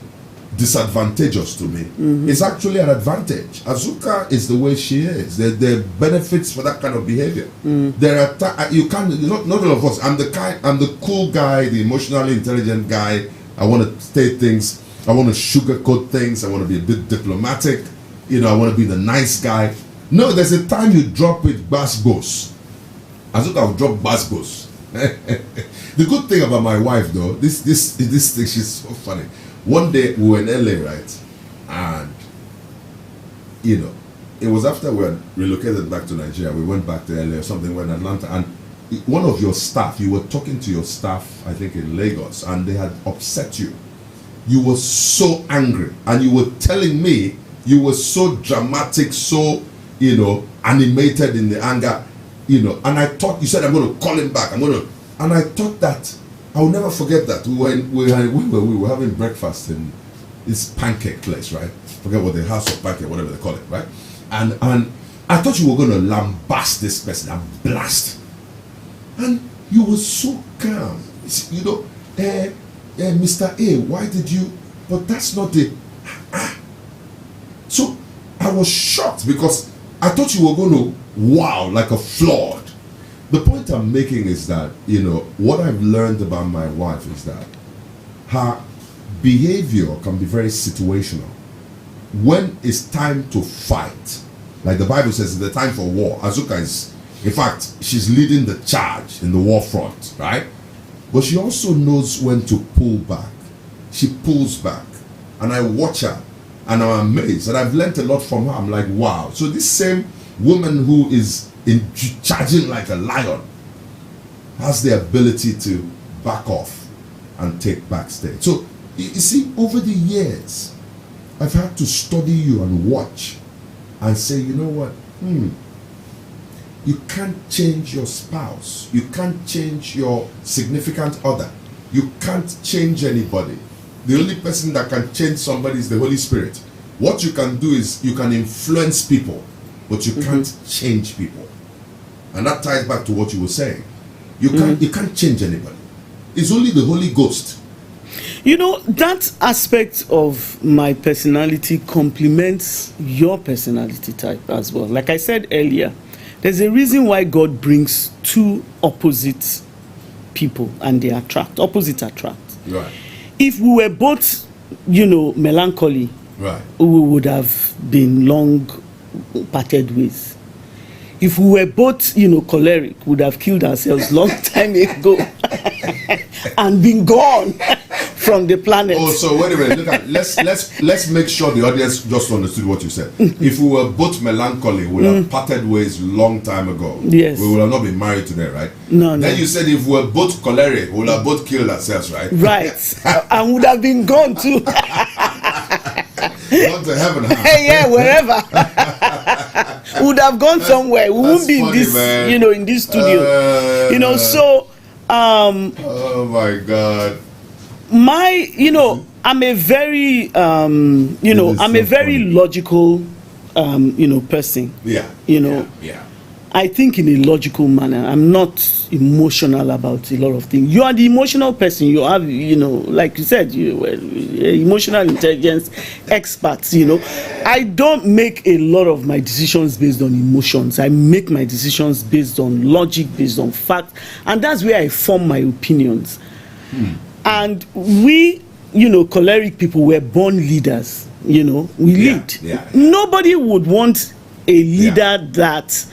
Speaker 1: disadvantageous to me is actually an advantage. Azuka is the way she is. There are benefits for that kind of behavior. There are you can't, not all of us. I'm the cool guy, the emotionally intelligent guy. I want to say things. I want to sugarcoat things. I want to be a bit diplomatic. I want to be the nice guy. No, there's a time you drop it basbos. Azuka will drop basbos. The good thing about my wife, though, this thing, she's so funny. One day we were in LA, right? And it was after we had relocated back to Nigeria. We went back to LA or something. We were in Atlanta, and one of your staff, you were talking to your staff, I think in Lagos, and they had upset you. You were so angry, and you were telling me you were so dramatic, so animated in the anger, and I thought you said, I'm going to call him back. And I thought that I will never forget that we were having breakfast in this pancake place, right? Forget what the house of pancake, whatever they call it, right? And I thought you were going to lambast this person and blast, and you were so calm, Mr. A, why did you? But that's not the. So I was shocked because I thought you were going to wow like a flood. The point I'm making is that, what I've learned about my wife is that her behavior can be very situational. When it's time to fight, like the Bible says, it's the time for war. Azuka is, in fact, she's leading the charge in the war front, right? But she also knows when to pull back. She pulls back. And I watch her, and I'm amazed. And I've learned a lot from her. I'm like, wow. So this same woman who is charging like a lion has the ability to back off and take backstage. So you see, over the years, I've had to study you and watch and say, you know what? You can't change your spouse. You can't change your significant other. You can't change anybody. The only person that can change somebody is the Holy Spirit. What you can do is you can influence people, but you can't change people. And that ties back to what you were saying. You can't change anybody. It's only the Holy Ghost.
Speaker 2: That aspect of my personality complements your personality type as well. Like I said earlier, there's a reason why God brings two opposite people and they attract. Opposite attract.
Speaker 1: Right.
Speaker 2: If we were both, melancholy,
Speaker 1: right,
Speaker 2: we would have been long parted ways. If we were both, choleric, we would have killed ourselves long time ago and been gone from the planet.
Speaker 1: Oh, so wait a minute. Look at let's make sure the audience just understood what you said. If we were both melancholy, we would have parted ways long time ago.
Speaker 2: Yes.
Speaker 1: We would have not been married today, right?
Speaker 2: No.
Speaker 1: Then you said if we were both choleric, we would have both killed ourselves, right?
Speaker 2: Right. And would have been gone too.
Speaker 1: Gone to heaven.
Speaker 2: Yeah, wherever. Would have gone somewhere. We wouldn't be
Speaker 1: funny,
Speaker 2: in this,
Speaker 1: man.
Speaker 2: In this studio. So
Speaker 1: oh my God.
Speaker 2: I'm a very I'm a very logical person.
Speaker 1: Yeah.
Speaker 2: Yeah. I think in a logical manner. I'm not emotional about a lot of things. You are the emotional person. You have, like you said, you were emotional intelligence experts. I don't make a lot of my decisions based on emotions. I make my decisions based on logic, based on fact, and that's where I form my opinions. And we, choleric people, were born leaders. We lead. Nobody would want a leader that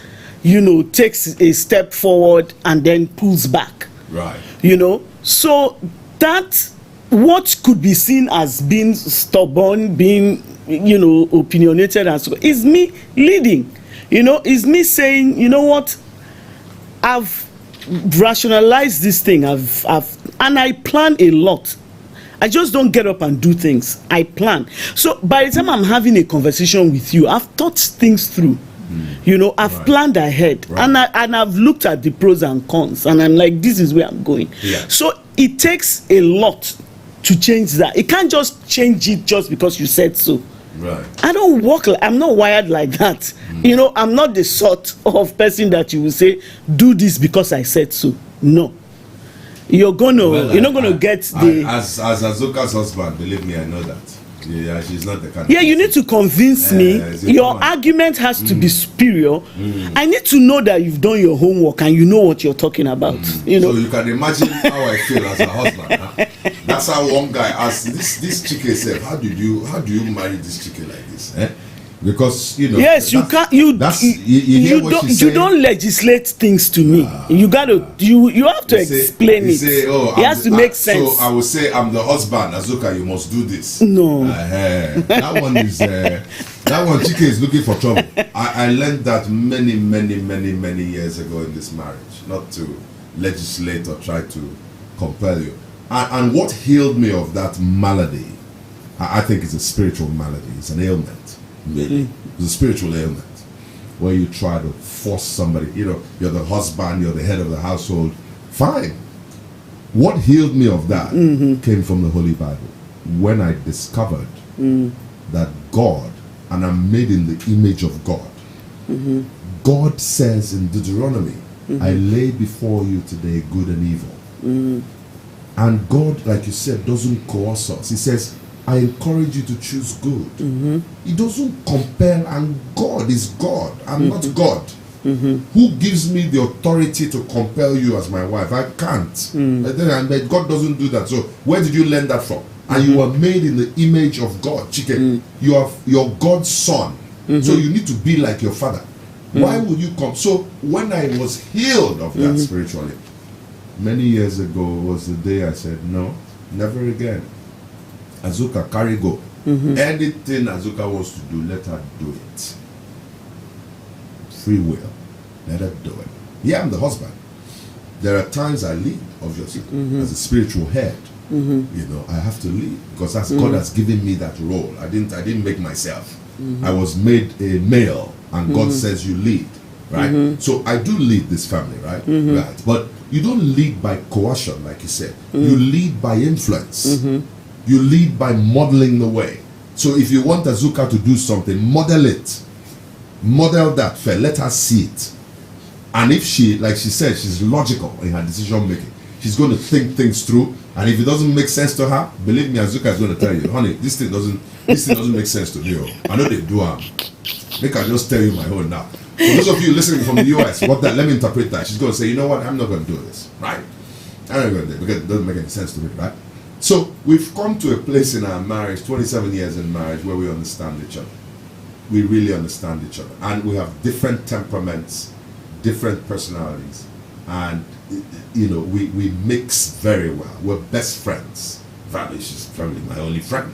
Speaker 2: takes a step forward and then pulls back.
Speaker 1: Right.
Speaker 2: So that what could be seen as being stubborn, being, opinionated and so is me leading. Is me saying, what, I've rationalized this thing. And I plan a lot. I just don't get up and do things. I plan. So by the time I'm having a conversation with you, I've thought things through. I've planned ahead, and I've looked at the pros and cons, and I'm like, this is where I'm going. So it takes a lot to change that. It can't just change it just because you said so. I don't work I'm not wired like that. I'm not the sort of person that you will say, do this because I said so. No. You're not gonna get the
Speaker 1: as Azuka's husband, believe me, I know that. Yeah, she's not the kind.
Speaker 2: You need to convince me. Your argument has to be superior. I need to know that you've done your homework and you know what you're talking about. So
Speaker 1: you can imagine how I feel as a husband. Huh? That's how one guy asked this Chike said, how do you marry this Chike like this? Eh? Because
Speaker 2: yes, you can't. You don't legislate things to me. You have to explain it. It has to make sense.
Speaker 1: So I will say, I'm the husband, Azuka. You must do this.
Speaker 2: No,
Speaker 1: that one is that one. Chike is looking for trouble. I learned that many years ago in this marriage, not to legislate or try to compel you. And what healed me of that malady, I think, is a spiritual malady. It's an ailment. Really, it's a spiritual ailment where you try to force somebody. You're the husband, you're the head of the household. Fine. What healed me of that came from the Holy Bible. When I discovered that God, and I'm made in the image of God. God says in Deuteronomy, I lay before you today good and evil. And God, like you said, doesn't coerce us. He says, I encourage you to choose good. He doesn't compel, and God is God. I'm not God. Who gives me the authority to compel you as my wife? I can't. But God doesn't do that. So where did you learn that from? And you are made in the image of God. Chike, you're God's son. So you need to be like your father. Why would you come? So when I was healed of that spiritually, many years ago was the day I said, no, never again. Azuka, carry go. Anything Azuka wants to do, let her do it. Free will. Let her do it. Yeah, I'm the husband. There are times I lead, obviously, as a spiritual head. I have to lead because that's God has given me that role. I didn't make myself. I was made a male, and God says you lead, right? So I do lead this family, right? Right. But you don't lead by coercion, like you said. You lead by influence. You lead by modeling the way. So if you want Azuka to do something, model it. Model that fair. Let her see it. And if she, like she said, she's logical in her decision making. She's going to think things through. And if it doesn't make sense to her, believe me, Azuka is going to tell you, honey, this thing doesn't make sense to me. I know they do. Make her just tell you my own now. For those of you listening from the US, let me interpret that. She's going to say, you know what, I'm not going to do this, right? I'm not going to do it because it doesn't make any sense to me, right? So we've come to a place in our marriage, 27 years in marriage, where we understand each other. We really understand each other. And we have different temperaments, different personalities. And, we mix very well. We're best friends. She's probably my only friend.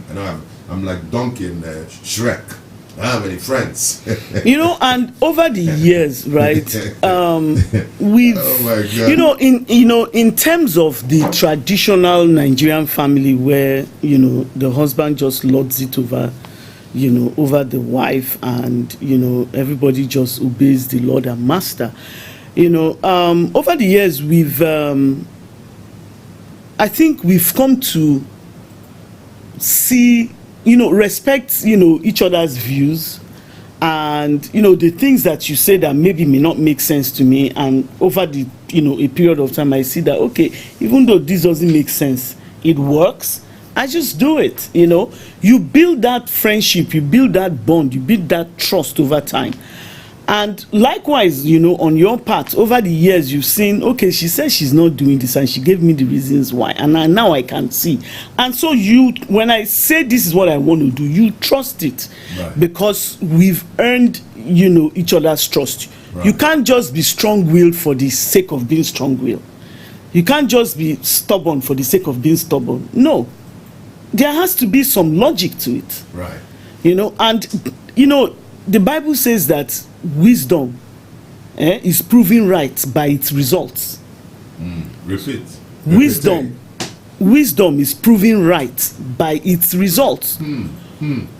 Speaker 1: I'm like Donkey in Shrek. I don't have any friends.
Speaker 2: And over the years, right? We've,
Speaker 1: oh my God.
Speaker 2: In terms of the traditional Nigerian family, where the husband just lords it over, over the wife, and everybody just obeys the Lord and Master. Over the years, I think we've come to see, respect, each other's views, And the things that you say that maybe may not make sense to me, and over the a period of time I see that, okay, even though this doesn't make sense, it works, I just do it. You build that friendship, you build that bond, you build that trust over time. And likewise, on your part, over the years, you've seen, okay, she says she's not doing this, and she gave me the reasons why, and now I can see. And so when I say this is what I want to do, you trust it,
Speaker 1: right,
Speaker 2: because we've earned, each other's trust.
Speaker 1: Right.
Speaker 2: You can't just be strong-willed for the sake of being strong-willed. You can't just be stubborn for the sake of being stubborn. No, there has to be some logic to it.
Speaker 1: Right.
Speaker 2: And the Bible says that wisdom is proven right by its results.
Speaker 1: Repeat.
Speaker 2: Wisdom is proven right by its results.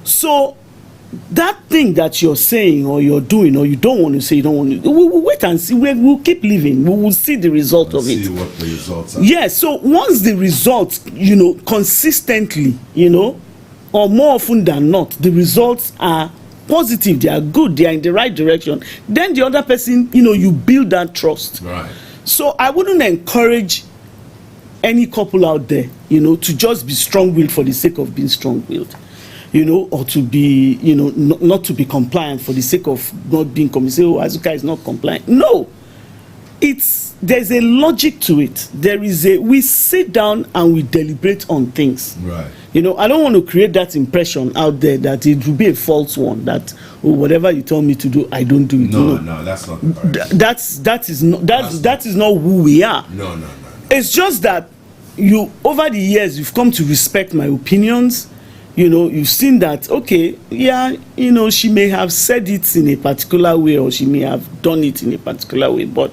Speaker 2: So that thing that you're saying or you're doing or you don't want to say, we'll wait and see. We'll keep living. We will see the result of it.
Speaker 1: See what the results are.
Speaker 2: Yes. So once the results, consistently, or more often than not, the results are positive, they are good, they are in the right direction, then the other person, you build that trust.
Speaker 1: Right.
Speaker 2: So I wouldn't encourage any couple out there, to just be strong-willed for the sake of being strong-willed, or to be, not to be compliant for the sake of not being compliant. Say, oh, Azuka is not compliant. No, there's a logic to it. We sit down and we deliberate on things.
Speaker 1: Right.
Speaker 2: I don't want to create that impression out there that it will be a false one, that whatever you tell me to do, I don't do it.
Speaker 1: No, that's not correct.
Speaker 2: That is not who we are.
Speaker 1: No.
Speaker 2: It's just that over the years you've come to respect my opinions. You've seen that, okay, yeah, she may have said it in a particular way, or she may have done it in a particular way, but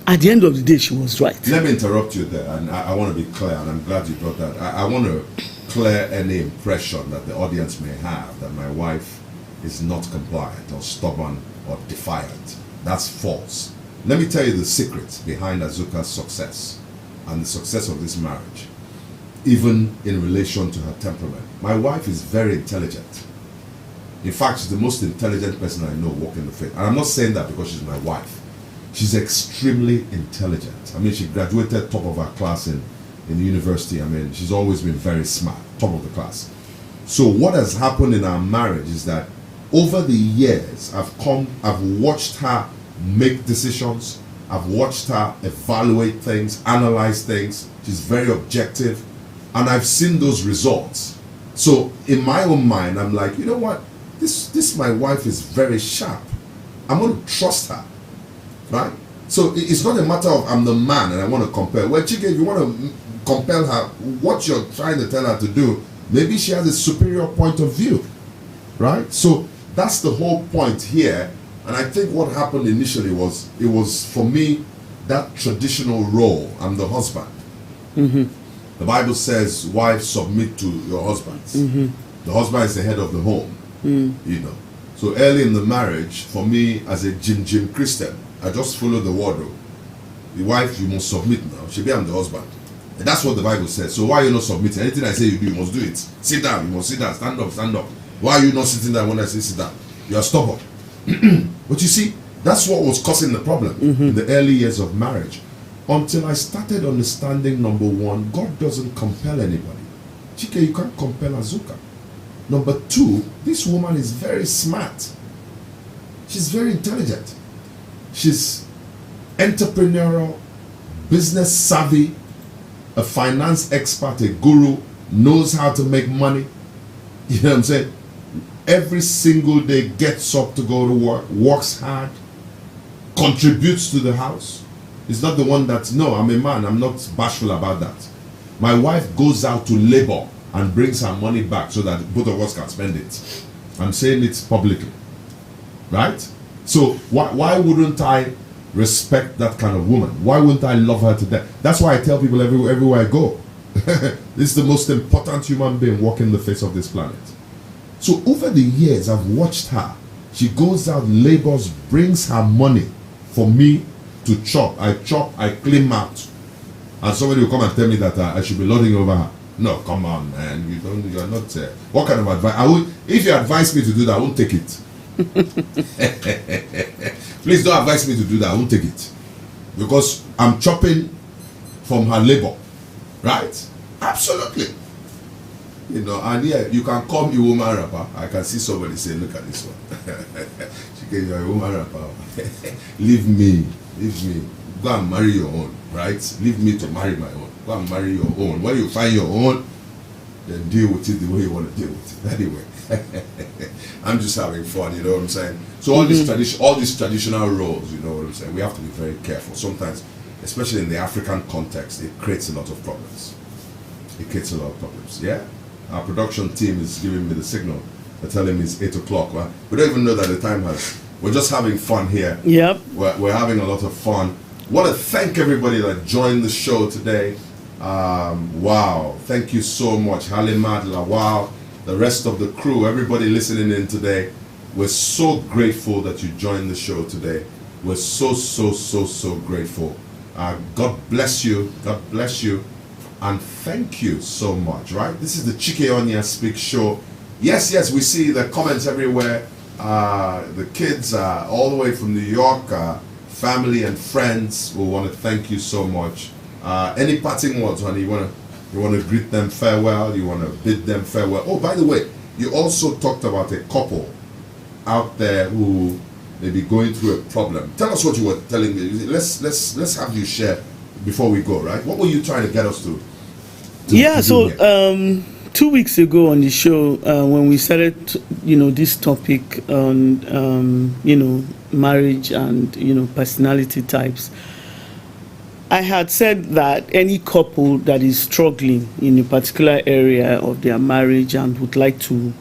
Speaker 2: at the end of the day, she was right.
Speaker 1: Let me interrupt you there, and I want to be clear, and I'm glad you brought that. I want to clear any impression that the audience may have that my wife is not compliant or stubborn or defiant. That's false. Let me tell you the secret behind Azuka's success and the success of this marriage, even in relation to her temperament. My wife is very intelligent. In fact, she's the most intelligent person I know walking the faith. And I'm not saying that because she's my wife. She's extremely intelligent. I mean, she graduated top of her class in university. I mean, she's always been very smart, top of the class. So what has happened in our marriage is that over the years, I've watched her make decisions. I've watched her evaluate things, analyze things. She's very objective. And I've seen those results. So in my own mind, I'm like, you know what? This my wife is very sharp. I'm going to trust her. Right? So it's not a matter of I'm the man and I want to compel. Well, Chike, if you want to compel her, what you're trying to tell her to do, maybe she has a superior point of view. Right? So that's the whole point here. And I think what happened initially was, it was for me, that traditional role. I'm the husband.
Speaker 2: Mm-hmm.
Speaker 1: The Bible says, wives, submit to your husbands.
Speaker 2: Mm-hmm.
Speaker 1: The husband is the head of the home. So early in the marriage, for me as a Jim Christian, I just follow the wardrobe. The wife, you must submit now. Shebi, I'm the husband. And that's what the Bible says. So why are you not submitting? Anything I say you do, you must do it. Sit down, you must sit down. Stand up. Why are you not sitting down when I say sit down? You are stubborn. But you see, that's what was causing the problem in the early years of marriage. Until I started understanding, number one, God doesn't compel anybody. Chike, you can't compel Azuka. Number two, this woman is very smart. She's very intelligent. She's entrepreneurial, business savvy, a finance expert, a guru, knows how to make money. You know what I'm saying? Every single day gets up to go to work, works hard, contributes to the house. It's not the one that, no, I'm a man, I'm not bashful about that. My wife goes out to labor and brings her money back so that both of us can spend it. I'm saying it publicly. Right? So why wouldn't I respect that kind of woman? Why wouldn't I love her to death? That's why I tell people everywhere I go. This is the most important human being walking the face of this planet. So over the years, I've watched her. She goes out, labors, brings her money for me to chop. I clean out. And somebody will come and tell me that I should be lording over her. No, come on, man. You're not. What kind of advice? If you advise me to do that, I won't take it. Please don't advise me to do that. I won't take it. Because I'm chopping from her labor. Right? Absolutely. You know, and yeah, you can call me woman rapper. I can see somebody say, look at this one. Chike, you're a woman rapper. Leave me. Go and marry your own, right? Leave me to marry my own. Go and marry your own. When you find your own, then deal with it the way you want to deal with it. Anyway, I'm just having fun, you know what I'm saying? So all these traditional roles, you know what I'm saying? We have to be very careful. Sometimes, especially in the African context, it creates a lot of problems. Yeah? Our production team is giving me the signal. They're telling me it's 8 o'clock. Well, we don't even know that the time has. We're just having fun here.
Speaker 2: Yep.
Speaker 1: We're having a lot of fun. Want to thank everybody that joined the show today. Wow. Thank you so much. Halimad, Lawal, the rest of the crew, everybody listening in today. We're so grateful that you joined the show today. We're so grateful. God bless you. God bless you. And thank you so much, right? This is the Chike Onyia Speak Show. Yes, we see the comments everywhere. The kids all the way from New York, family and friends, we want to thank you so much. Any parting words, honey? You want to greet them farewell? You want to bid them farewell? Oh, by the way, you also talked about a couple out there who may be going through a problem. Tell us what you were telling me. Let's have you share before we go, right? What were you trying to get us to
Speaker 2: so 2 weeks ago on the show, when we started, this topic on, marriage and, personality types, I had said that any couple that is struggling in a particular area of their marriage and would like to,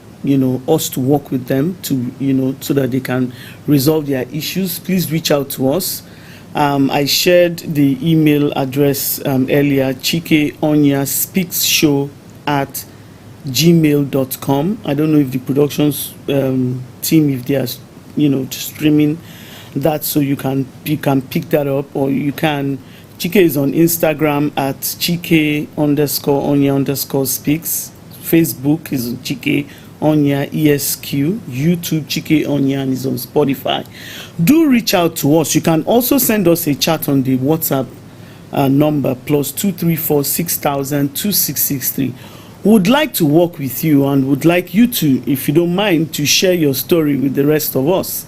Speaker 2: us to work with them to, so that they can resolve their issues, please reach out to us. I shared the email address earlier, Chike Onyia Speaks Show at gmail.com. I don't know if the productions team, if they are, streaming that, so you can pick that up, or you can. Chike is on Instagram at Chike_Onyia_speaks. Facebook is Chike Onyia ESQ. YouTube Chike Onyia, and is on Spotify. Do reach out to us. You can also send us a chat on the WhatsApp number +234 6000 2663. Would like to work with you and would like you to, if you don't mind, to share your story with the rest of us.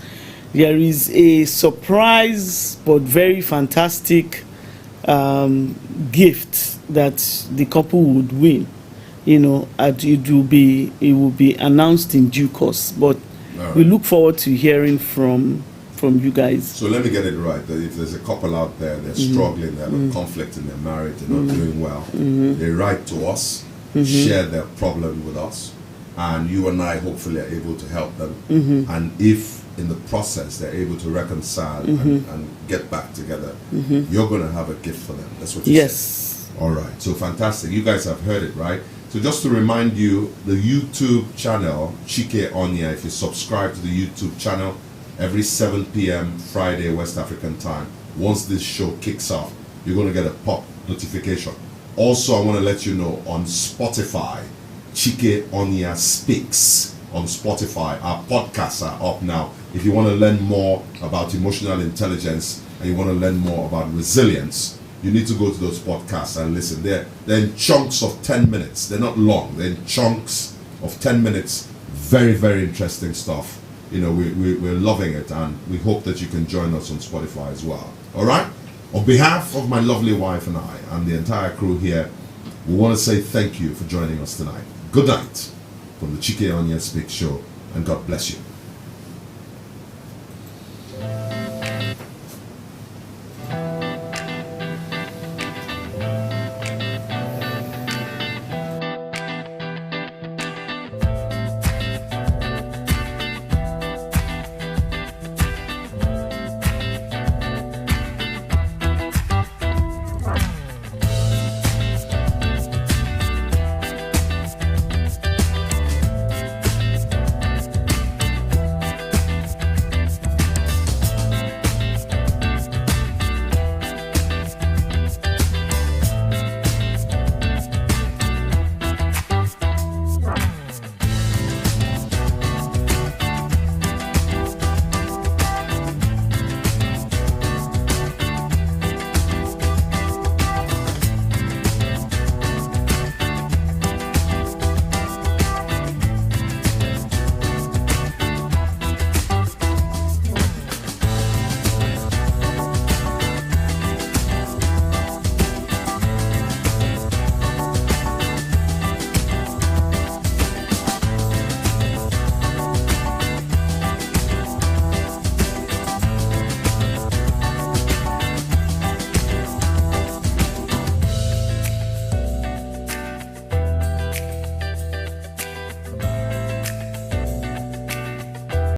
Speaker 2: There is a surprise but very fantastic gift that the couple would win. It will be announced in due course, but right. We look forward to hearing from you guys.
Speaker 1: So let me get it right, that if there's a couple out there, they're struggling, they have a conflict in their marriage, they're not doing well, they write to us, share their problem with us, and you and I hopefully are able to help them. And if in the process they're able to reconcile and get back together, you're going to have a gift for them. That's what you said. All right, so fantastic. You guys have heard it, right? So just to remind you, the YouTube channel, Chike Onyia, if you subscribe to the YouTube channel, every 7 p.m. Friday, West African time, once this show kicks off, you're going to get a pop notification. Also, I want to let you know, on Spotify, Chike Onyia Speaks on Spotify. Our podcasts are up now. If you want to learn more about emotional intelligence and you want to learn more about resilience, you need to go to those podcasts and listen. They're in chunks of 10 minutes. They're not long. They're in chunks of 10 minutes. Very, very interesting stuff. We're loving it, and we hope that you can join us on Spotify as well. All right? On behalf of my lovely wife and I and the entire crew here, we want to say thank you for joining us tonight. Good night from the Chike Onyia Speak Show, and God bless you.